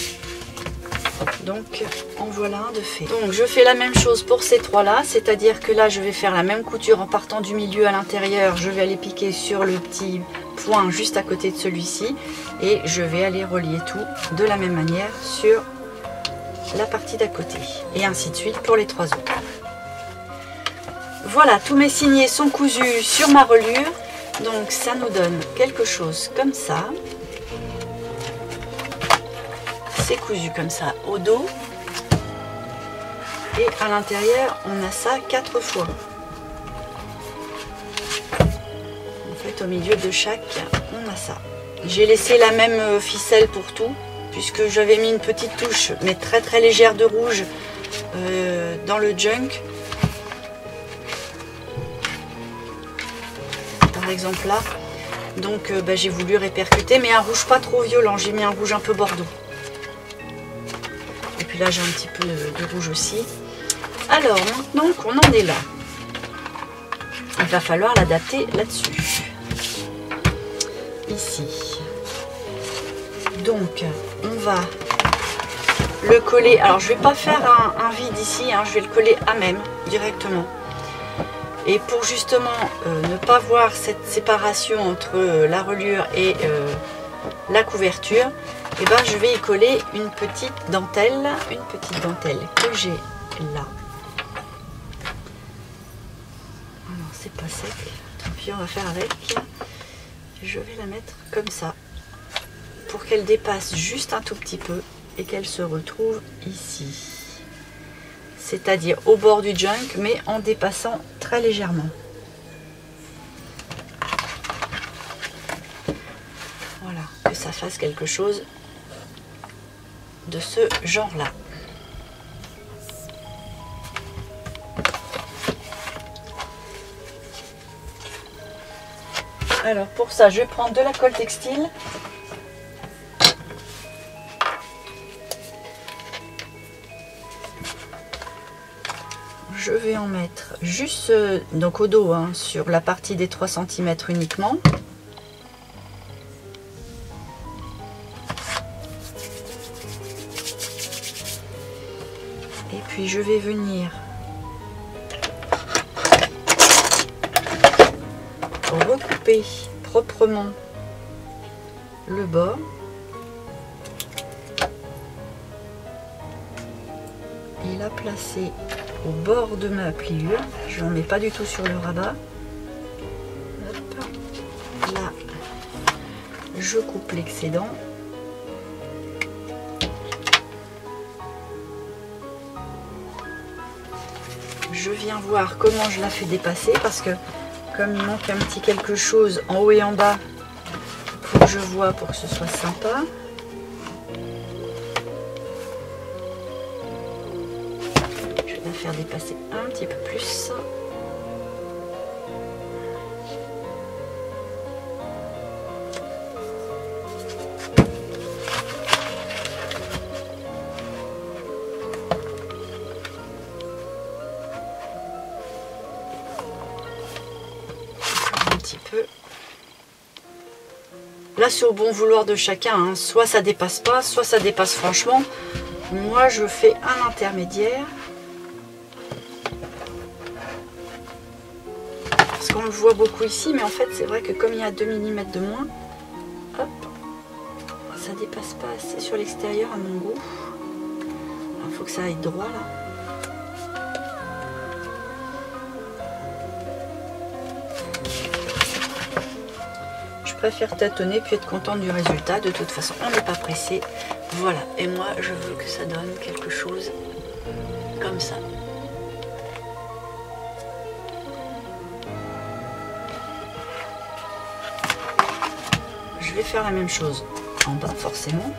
donc en voilà un de fait. Donc je fais la même chose pour ces 3 là, c'est-à-dire que là je vais faire la même couture en partant du milieu à l'intérieur. Je vais aller piquer sur le petit point juste à côté de celui-ci et je vais aller relier tout de la même manière sur la partie d'à côté et ainsi de suite pour les 3 autres. Voilà, tous mes signets sont cousus sur ma reliure, donc ça nous donne quelque chose comme ça. C'est cousu comme ça au dos et à l'intérieur on a ça 4 fois. En fait au milieu de chaque on a ça. J'ai laissé la même ficelle pour tout puisque j'avais mis une petite touche, mais très très légère de rouge dans le junk. Par exemple là. Donc j'ai voulu répercuter, mais un rouge pas trop violent. J'ai mis un rouge un peu bordeaux. Et puis là j'ai un petit peu de rouge aussi. Alors maintenant qu'on en est là, il va falloir l'adapter là-dessus. Ici. Donc on va le coller. Alors je vais pas faire un vide ici, hein, je vais le coller à même directement. Et pour justement ne pas voir cette séparation entre la reliure et la couverture, et ben je vais y coller une petite dentelle que j'ai là. Alors c'est pas sec, tant pis, on va faire avec. Je vais la mettre comme ça pour qu'elle dépasse juste un tout petit peu et qu'elle se retrouve ici. C'est-à-dire au bord du junk, mais en dépassant très légèrement. Voilà, que ça fasse quelque chose de ce genre-là. Alors pour ça, je vais prendre de la colle textile. Je vais en mettre juste donc au dos, hein, sur la partie des 3 cm uniquement. Et puis je vais venir recouper proprement le bord. Et la placer au bord de ma pliure. Je n'en mets pas du tout sur le rabat. Hop. Là, je coupe l'excédent. Je viens voir comment je la fais dépasser, parce que comme il manque un petit quelque chose en haut et en bas, il faut que je vois pour que ce soit sympa. Faire dépasser un petit peu plus. Un petit peu. Là c'est au bon vouloir de chacun, hein. Soit ça dépasse pas, soit ça dépasse franchement. Moi je fais un intermédiaire. On le voit beaucoup ici, mais en fait c'est vrai que comme il y a 2 mm de moins, hop, ça dépasse pas assez sur l'extérieur à mon goût. Il faut que ça aille droit là. Je préfère tâtonner puis être contente du résultat. De toute façon on n'est pas pressé. Voilà, et moi je veux que ça donne quelque chose comme ça. Je vais faire la même chose en bas forcément.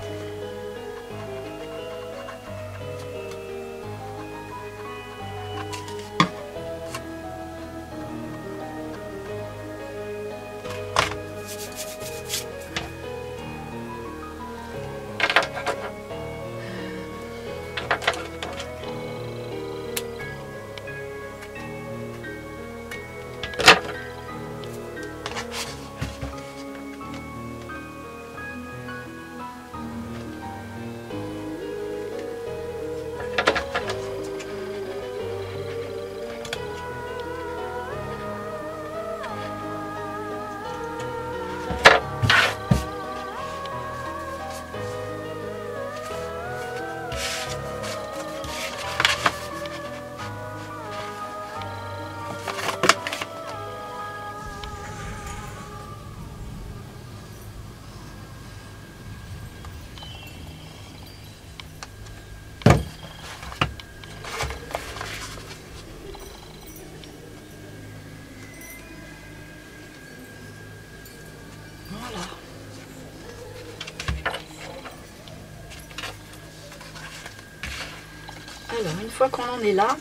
une fois qu'on en est là,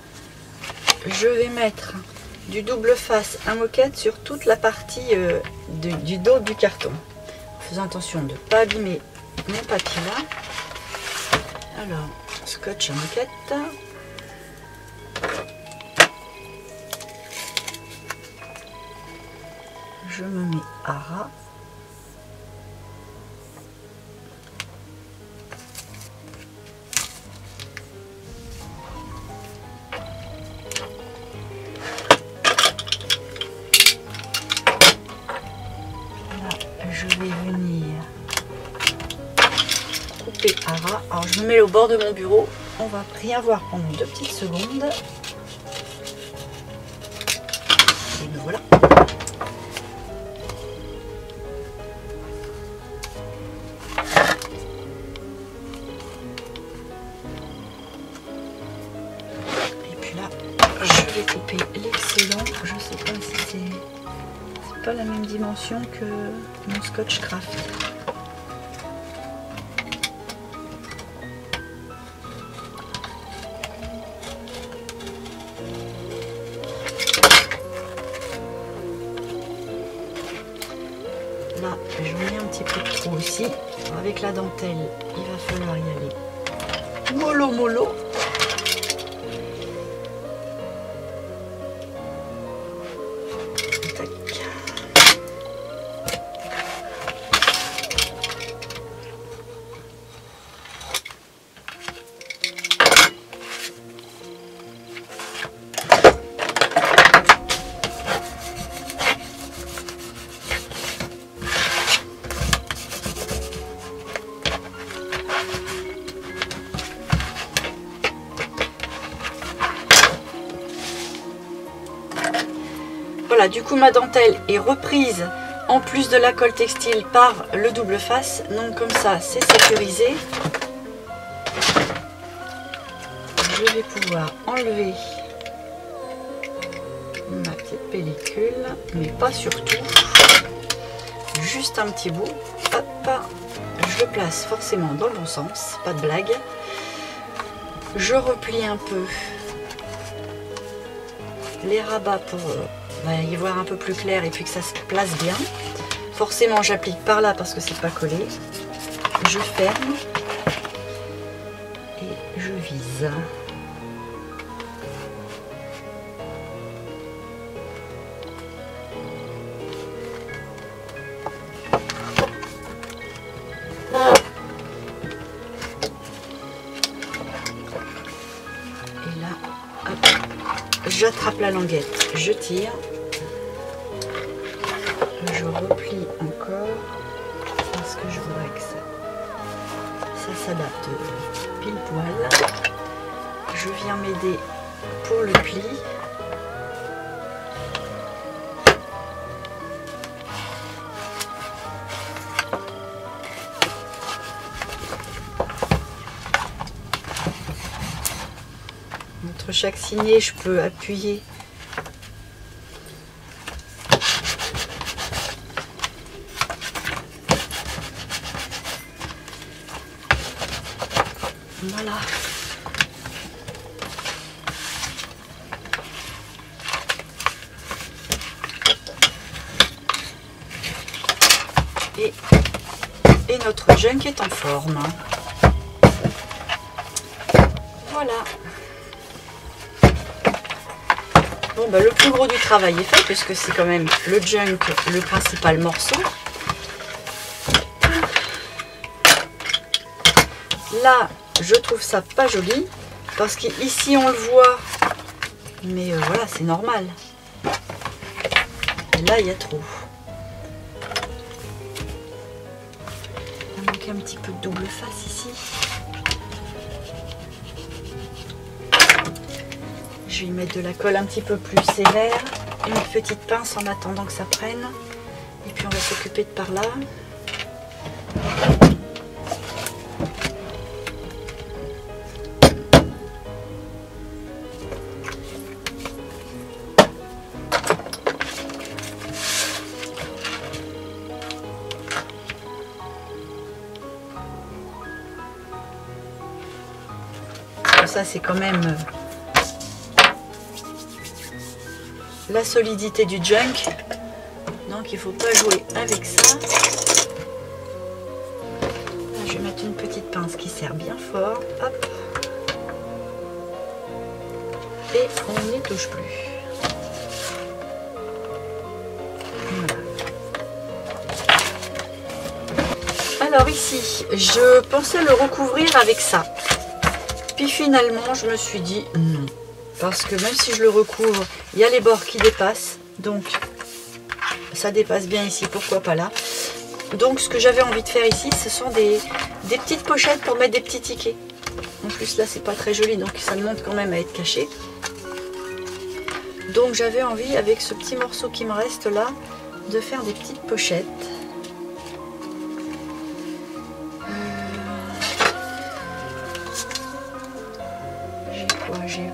je vais mettre du double face à moquette sur toute la partie du dos du carton. En faisant attention de ne pas abîmer mon papier là. Alors, scotch à moquette. Je me mets à ras. Je vais venir couper à ras. Alors je me mets au bord de mon bureau. On va rien voir pendant 2 petites secondes. Et me voilà. Et puis là, je vais couper l'excellent. Je sais pas si c'est pas la même dimension que mon Scotch Craft. Là, j'en ai un petit peu trop aussi. Avec la dentelle, il va falloir y aller mollo mollo. Voilà, du coup ma dentelle est reprise en plus de la colle textile par le double face, donc comme ça c'est sécurisé. Je vais pouvoir enlever ma petite pellicule, mais pas sur tout, juste un petit bout. Hop, je le place forcément dans le bon sens, pas de blague. Je replie un peu les rabats pour y voir un peu plus clair et puis que ça se place bien. Forcément j'applique par là parce que c'est pas collé. Je ferme et je vise. Et là, hop, j'attrape la languette, je tire. Je replie encore parce que je voudrais que ça s'adapte pile poil. Je viens m'aider pour le pli. Entre chaque signet, je peux appuyer . Voilà. Et notre junk est en forme. Voilà. Bon, bah, le plus gros du travail est fait puisque c'est quand même le junk, le principal morceau. Là, je trouve ça pas joli parce qu'ici on le voit, mais voilà, c'est normal. Et là, il y a trop. Il manque un petit peu de double face ici. Je vais y mettre de la colle un petit peu plus sévère, une petite pince en attendant que ça prenne, et puis on va s'occuper de par là. Ça c'est quand même la solidité du junk. Donc il ne faut pas jouer avec ça. Là, je vais mettre une petite pince qui serre bien fort. Hop. Et on n'y touche plus. Voilà. Alors ici, je pensais le recouvrir avec ça. Puis finalement, je me suis dit non. Parce que même si je le recouvre, il y a les bords qui dépassent. Donc, ça dépasse bien ici, pourquoi pas là. Donc, ce que j'avais envie de faire ici, ce sont des petites pochettes pour mettre des petits tickets. En plus, là, c'est pas très joli, donc ça demande quand même à être caché. Donc, j'avais envie, avec ce petit morceau qui me reste là, de faire des petites pochettes.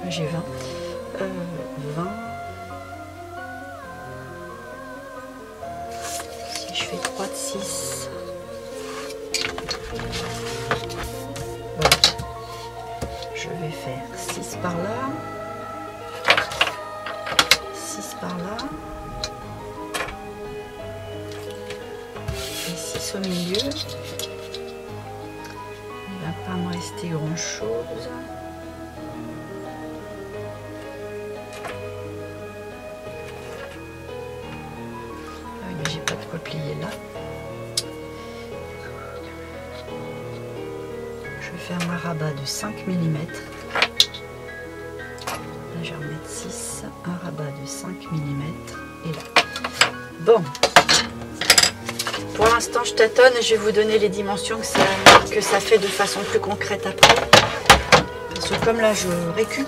J'ai 20. 20. Si je fais 3 de 6. Voilà. Je vais faire 6 par là. 6 par là. Et 6 au milieu. Il ne va pas me rester grand chose. Plier là. Je vais faire un rabat de 5 mm. Là, je vais remettre 6, un rabat de 5 mm et là. Bon, pour l'instant je tâtonne et je vais vous donner les dimensions que ça fait de façon plus concrète après. Parce que comme là je récup.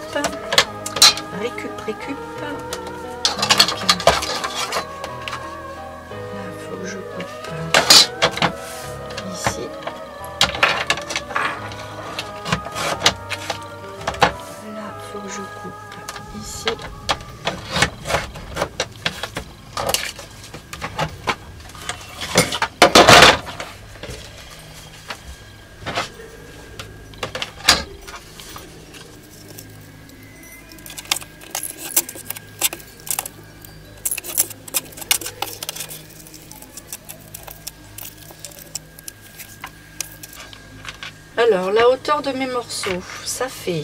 Alors, la hauteur de mes morceaux, ça fait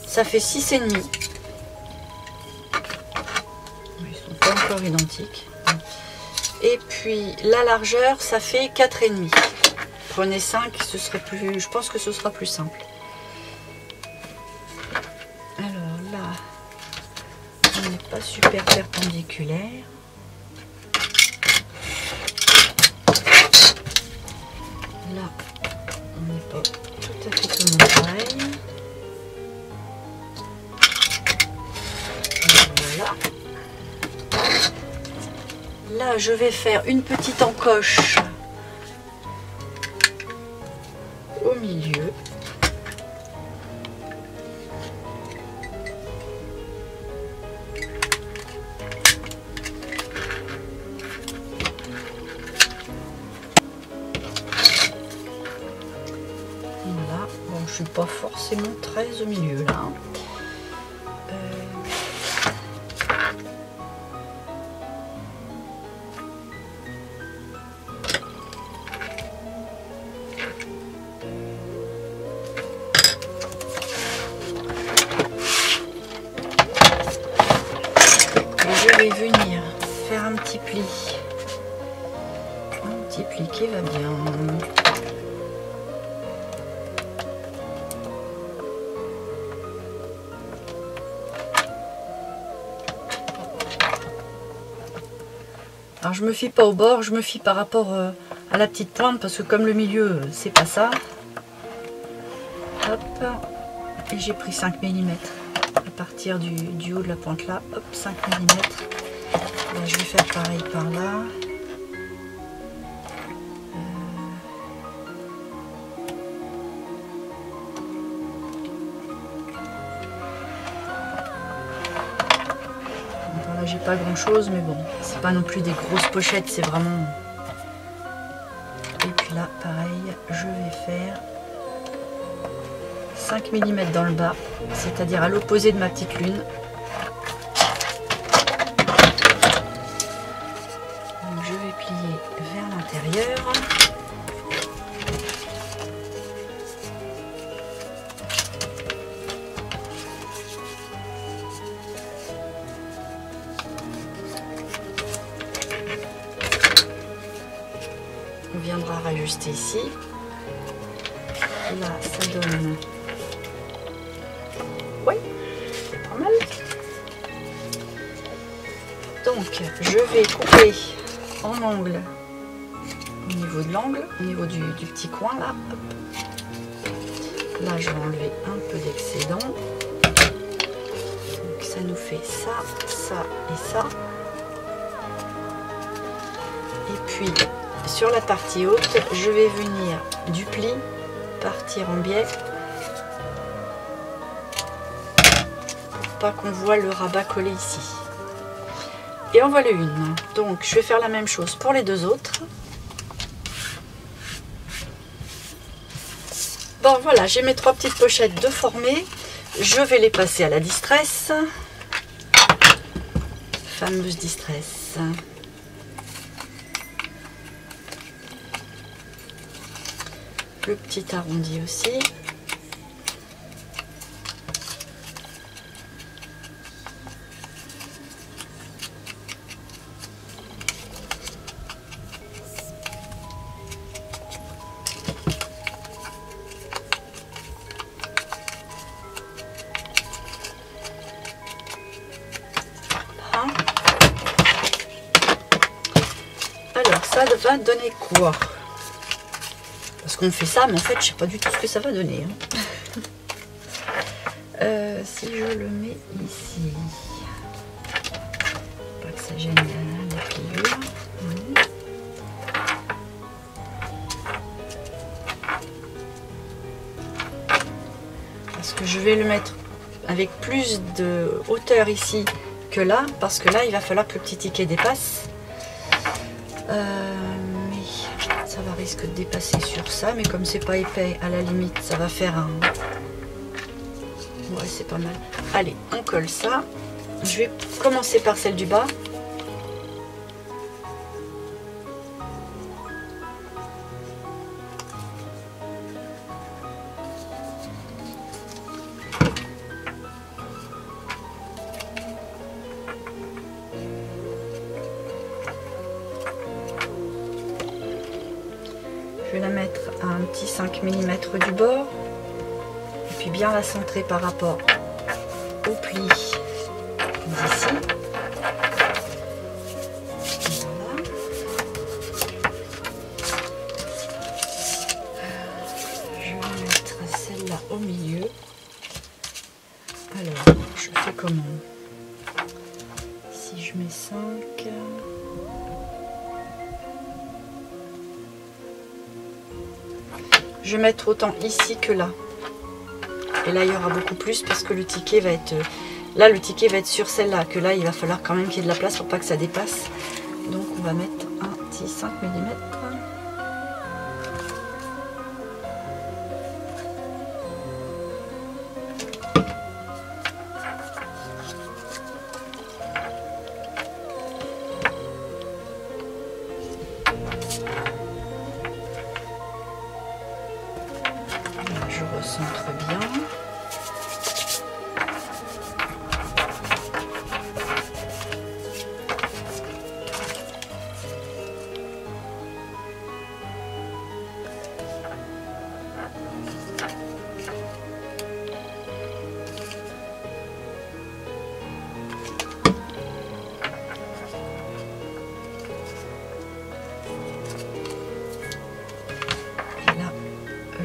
6,5. Ils sont pas encore identiques. Et puis, la largeur, ça fait 4,5. Prenez 5, ce serait plus, je pense que ce sera plus simple. Alors là, on n'est pas super perpendiculaire. Là, on n'est pas tout à fait tout le monde pareil. Voilà. Là, je vais faire une petite encoche au milieu. Je suis pas forcément très au milieu là. Je vais venir faire un petit pli qui va bien. Alors je me fie pas au bord, je me fie par rapport à la petite pointe parce que comme le milieu c'est pas ça. Hop, et j'ai pris 5 mm à partir du haut de la pointe là. Hop, 5 mm. Là, je vais faire pareil par là. J'ai pas grand chose, mais bon, c'est pas non plus des grosses pochettes, c'est vraiment. Et puis là, pareil, je vais faire 5 mm dans le bas, c'est-à-dire à l'opposé de ma petite lune. plier vers l'intérieur. On viendra rajuster ici. Là, ça donne... Oui, c'est pas mal. Donc, je vais couper en angle au niveau de l'angle, au niveau du petit coin là. Hop. Là, je vais enlever un peu d'excédent. Donc, ça nous fait ça, ça et ça. Et puis, sur la partie haute, je vais venir du pli, partir en biais. Pour pas qu'on voit le rabat collé ici. Et en voilà une. Donc je vais faire la même chose pour les deux autres. Bon voilà, j'ai mes 3 petites pochettes de formées. Je vais les passer à la distress. Fameuse distress. Le petit arrondi aussi. Alors ça va donner quoi? Parce qu'on fait ça, mais en fait je sais pas du tout ce que ça va donner. Si je le mets ici, pas que ça gêne la pliure. Parce que je vais le mettre avec plus de hauteur ici que là, parce que là il va falloir que le petit ticket dépasse. Mais ça va risque de dépasser sur ça, mais comme c'est pas épais, à la limite ça va faire un... Ouais, c'est pas mal. Allez, on colle ça. Je vais commencer par celle du bas. Je vais la mettre à un petit 5 mm du bord. Et puis bien la centrer par rapport au pli d'ici. Voilà. Je vais mettre celle-là au milieu. Alors, je fais comment? Si je mets 5... Je vais mettre autant ici que là. Et là, il y aura beaucoup plus parce que le ticket va être... Là, le ticket va être sur celle-là. Que là, il va falloir quand même qu'il y ait de la place pour pas que ça dépasse. Donc, on va mettre un petit 5 mm. Je recentre bien.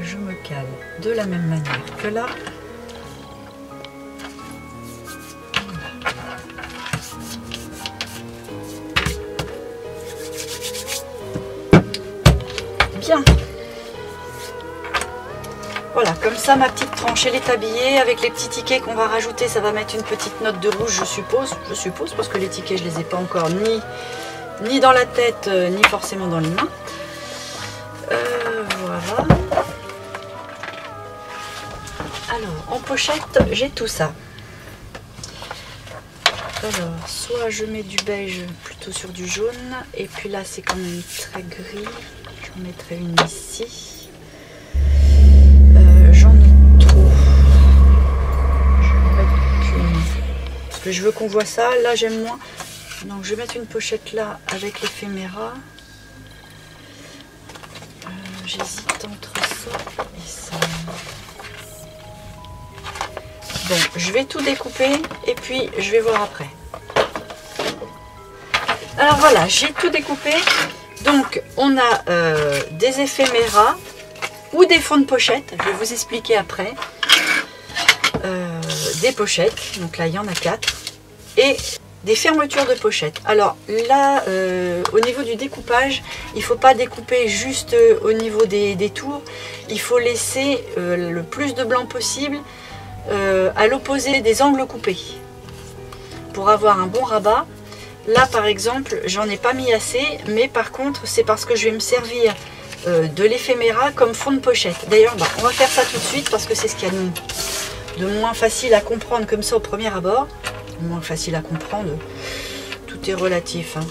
Je me cale de la même manière que là. Bien. Voilà, comme ça ma petite tranche elle est habillée. Avec les petits tickets qu'on va rajouter, ça va mettre une petite note de rouge, je suppose. Je suppose parce que les tickets je les ai pas encore ni dans la tête, ni forcément dans les mains. Voilà. Alors, en pochette, j'ai tout ça. Alors, soit je mets du beige plutôt sur du jaune, et puis là c'est quand même très gris. J'en mettrai une ici. J'en ai trop. Je vais en mettre qu'une. Parce que je veux qu'on voit ça. Là j'aime moins. Donc je vais mettre une pochette là avec l'éphéméra. J'hésite entre ça et ça. Bon, je vais tout découper et puis je vais voir après. Alors voilà, j'ai tout découpé. Donc on a des éphéméras ou des fonds de pochette. Je vais vous expliquer après. Des pochettes, donc là il y en a 4. Et des fermetures de pochettes. Alors là, au niveau du découpage, il ne faut pas découper juste au niveau des tours. Il faut laisser le plus de blanc possible à l'opposé des angles coupés pour avoir un bon rabat. Là par exemple, j'en ai pas mis assez, mais par contre c'est parce que je vais me servir de l'éphéméra comme fond de pochette. D'ailleurs, on va faire ça tout de suite parce que c'est ce qu'il y a de moins facile à comprendre comme ça au premier abord. Moins facile à comprendre, tout est relatif, hein.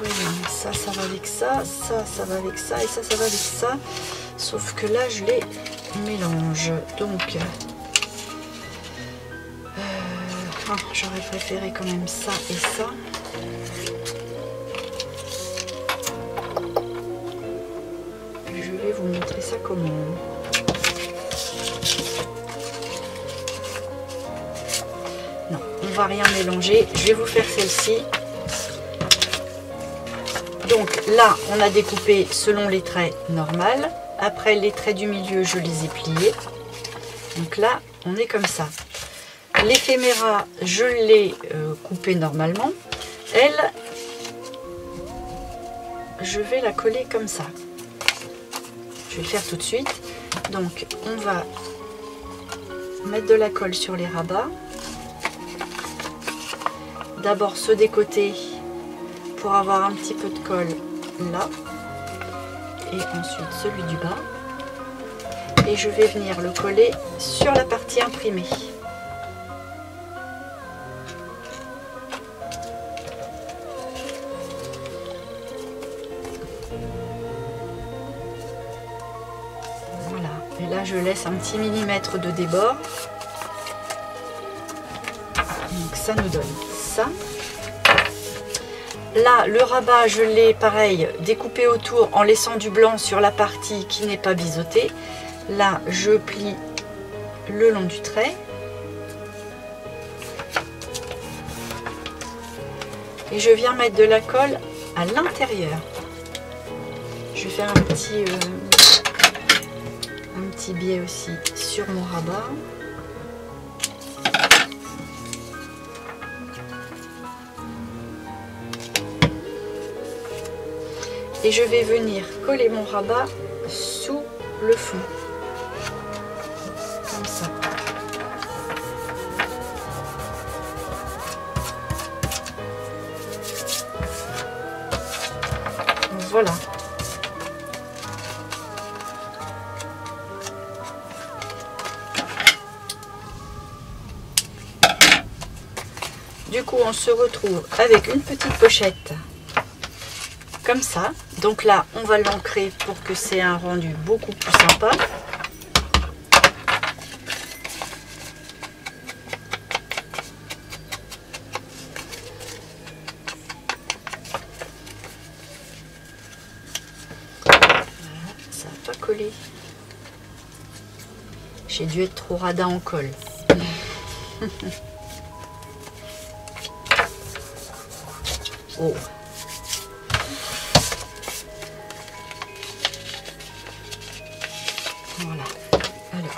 Oui, ça va avec ça, ça va avec ça, et ça va avec ça, sauf que là je les mélange. Donc j'aurais préféré quand même ça et ça. Je vais vous montrer ça comment. On va rien mélanger, je vais vous faire celle-ci. Donc là on a découpé selon les traits normales. Après les traits du milieu je les ai pliés. Donc là on est comme ça. L'éphéméra je l'ai coupée normalement. Elle, je vais la coller comme ça. Je vais le faire tout de suite. Donc on va mettre de la colle sur les rabats. D'abord ceux des côtés pour avoir un petit peu de colle là, et ensuite celui du bas, et je vais venir le coller sur la partie imprimée. Voilà, et là je laisse un petit millimètre de débord, donc ça nous donne ça. Là le rabat je l'ai pareil découpé autour en laissant du blanc sur la partie qui n'est pas biseautée. Là je plie le long du trait et je viens mettre de la colle à l'intérieur. Je vais faire un petit biais aussi sur mon rabat. Et je vais venir coller mon rabat sous le fond, comme ça. Voilà. Du coup, on se retrouve avec une petite pochette comme ça. Donc là on va l'ancrer pour que c'est un rendu beaucoup plus sympa. Voilà, ça n'a pas collé. J'ai dû être trop radin en colle. Oh. Voilà. Alors.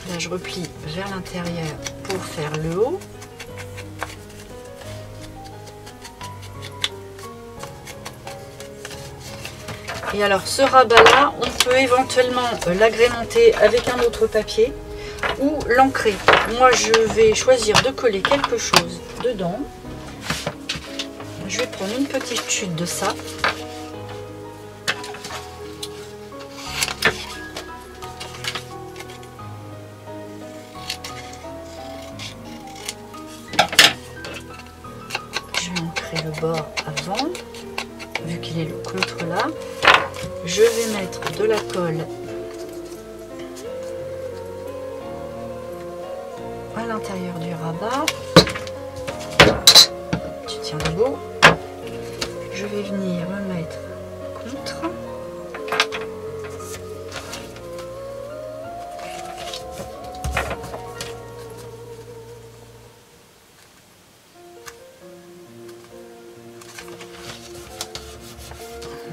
Là, je replie vers l'intérieur pour faire le haut. Et alors ce rabat là, on peut éventuellement l'agrémenter avec un autre papier ou l'ancrer. Moi je vais choisir de coller quelque chose dedans. Je vais prendre une petite chute de ça. Je vais ancrer le bord avant, vu qu'il est l'autre là. Je vais mettre de la colle à l'intérieur du rabat. Tu tiens debout. Je vais venir me mettre contre.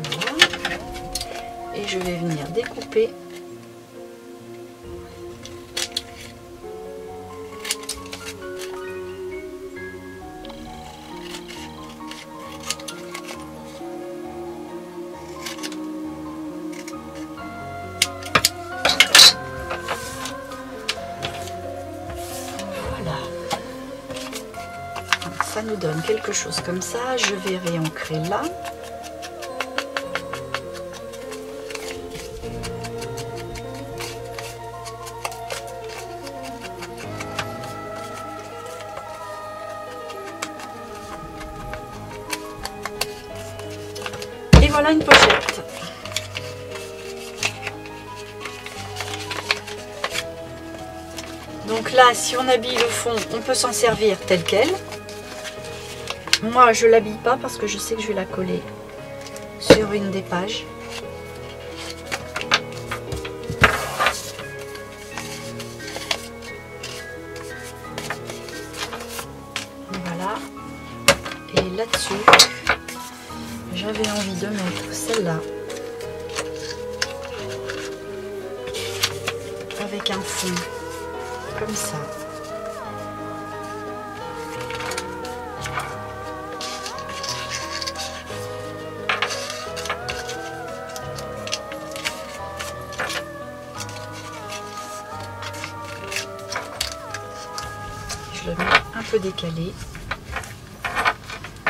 Voilà. Et je vais venir découper . Ça nous donne quelque chose comme ça. Je vais réancrer là. Et voilà une pochette. Donc là, si on habille le fond, on peut s'en servir tel quel. Moi, je ne l'habille pas parce que je sais que je vais la coller sur une des pages. Voilà. Et là-dessus, j'avais envie de mettre celle-là avec un fond comme ça. Je le mets un peu décalé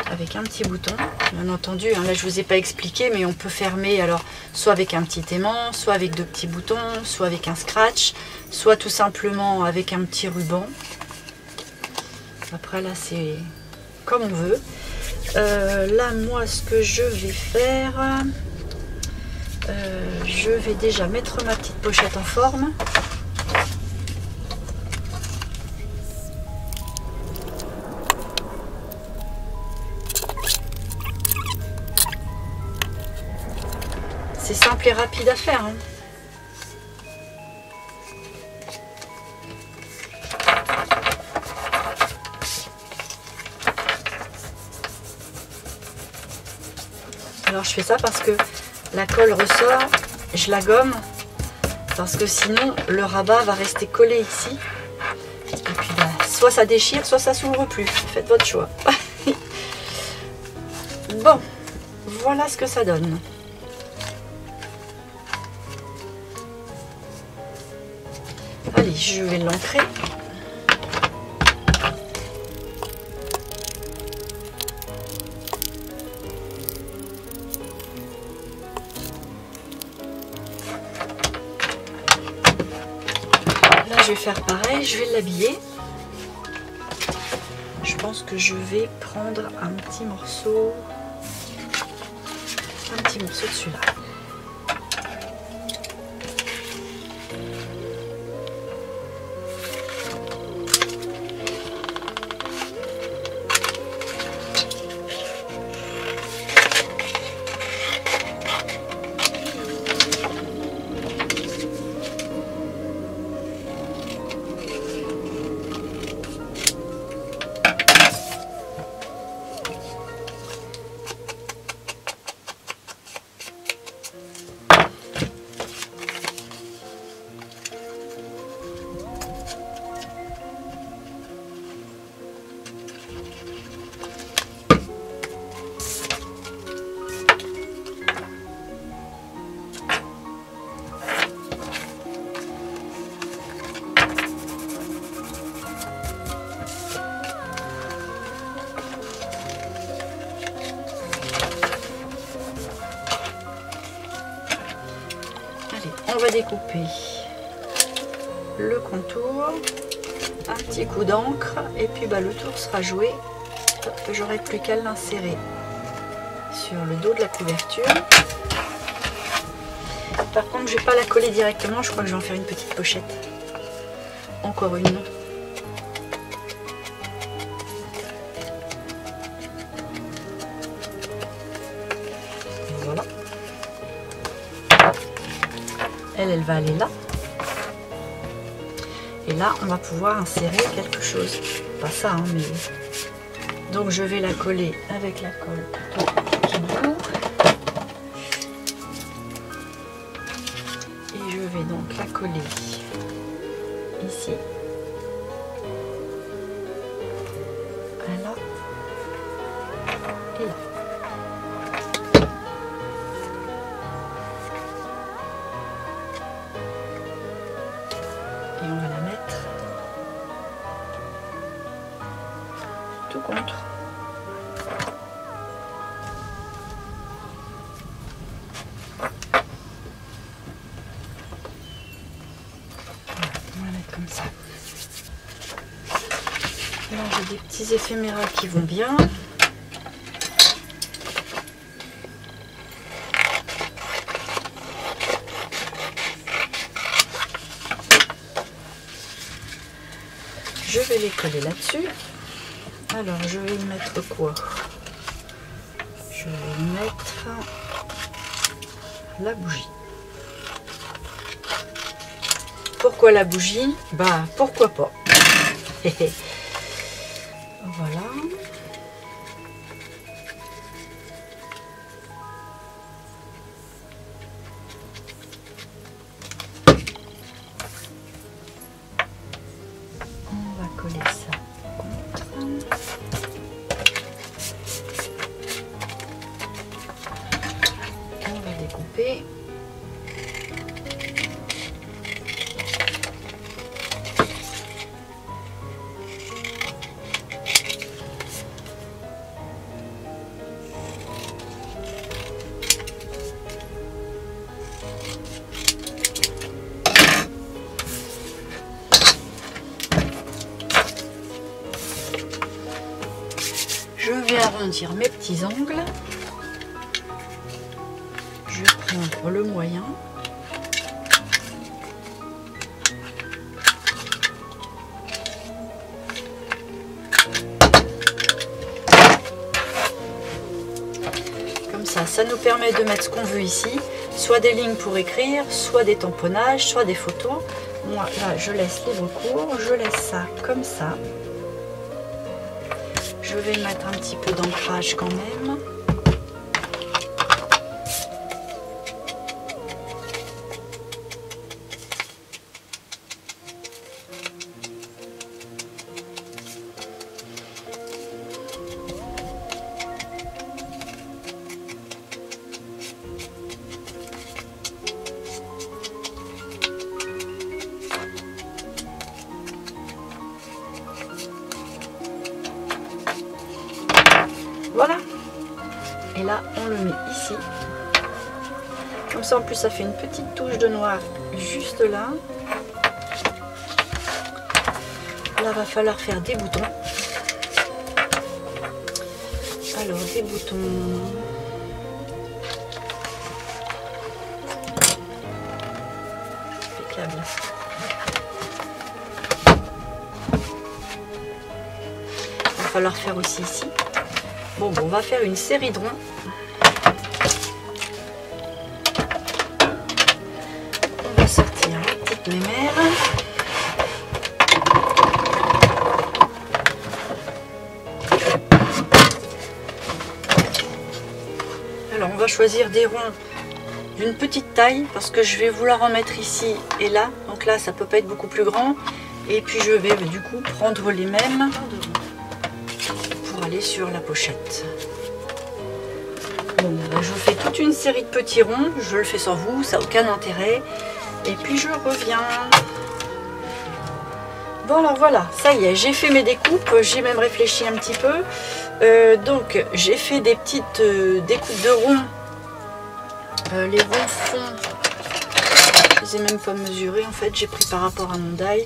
avec un petit bouton. Bien entendu, hein, là je vous ai pas expliqué, mais on peut fermer alors soit avec un petit aimant, soit avec deux petits boutons, soit avec un scratch, soit tout simplement avec un petit ruban. Après là c'est comme on veut. Là moi ce que je vais faire, je vais déjà mettre ma petite pochette en forme. C'est simple et rapide à faire. Hein. Alors je fais ça parce que la colle ressort, je la gomme, parce que sinon le rabat va rester collé ici. Et puis bah, soit ça déchire, soit ça s'ouvre plus. Faites votre choix. Bon, voilà ce que ça donne. Allez, je vais l'ancrer. Là, je vais faire pareil, je vais l'habiller. Je pense que je vais prendre un petit morceau de celui-là. Allez, on va découper le contour, un petit coup d'encre et puis bah, le tour sera joué. J'aurai plus qu'à l'insérer sur le dos de la couverture. Par contre, je vais pas la coller directement, je crois que je vais en faire une petite pochette. Encore une. Voilà. Elle va aller là. Et là, on va pouvoir insérer quelque chose. Pas ça, hein, mais... Donc, je vais la coller avec la colle qui bout. Et je vais donc la coller ici. Là. Et là. Et on va la mettre tout contre. On va mettre comme ça. Là j'ai des petits éphéméras qui vont bien. Je vais les coller là-dessus. Alors, je vais y mettre quoi? Je vais y mettre la bougie. Pourquoi la bougie? Bah, pourquoi pas. Voilà. Coller ça contre. On va découper. Je vais arrondir mes petits angles. Je vais prendre le moyen. Comme ça nous permet de mettre ce qu'on veut ici. Soit des lignes pour écrire, soit des tamponnages, soit des photos. Moi, là, je laisse libre cours. Je laisse ça comme ça. Je vais mettre un petit peu d'ancrage quand même. Voilà. Et là, on le met ici. Comme ça, en plus, ça fait une petite touche de noir juste là. Là, va falloir faire des boutons. Alors, des boutons... Impeccable. Il va falloir faire aussi ici. Bon, on va faire une série de ronds. On va sortir la petite mémère. Alors, on va choisir des ronds d'une petite taille parce que je vais vouloir en mettre ici et là. Donc là, ça peut pas être beaucoup plus grand. Et puis, je vais du coup prendre les mêmes aller sur la pochette. Bon, ben, je fais toute une série de petits ronds, je le fais sans vous, ça n'a aucun intérêt. Et puis je reviens. Bon alors voilà, ça y est, j'ai fait mes découpes, j'ai même réfléchi un petit peu. Donc j'ai fait des petites découpes de ronds. Les ronds font Je les ai même pas mesurés en fait, j'ai pris par rapport à mon die.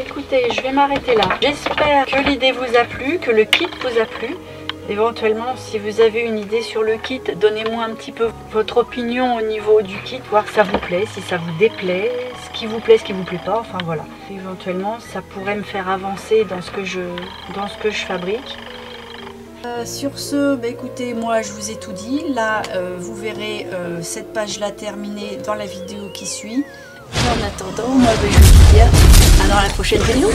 Écoutez, je vais m'arrêter là. J'espère que l'idée vous a plu, que le kit vous a plu. Éventuellement, si vous avez une idée sur le kit, donnez-moi un petit peu votre opinion au niveau du kit, voir si ça vous plaît, si ça vous déplaît, ce qui vous plaît, ce qui vous plaît pas, enfin voilà. Éventuellement, ça pourrait me faire avancer dans ce que je fabrique. Sur ce, bah écoutez, moi je vous ai tout dit. Là, vous verrez cette page-là terminée dans la vidéo qui suit. Et en attendant, moi je vous dis à dans la prochaine vidéo.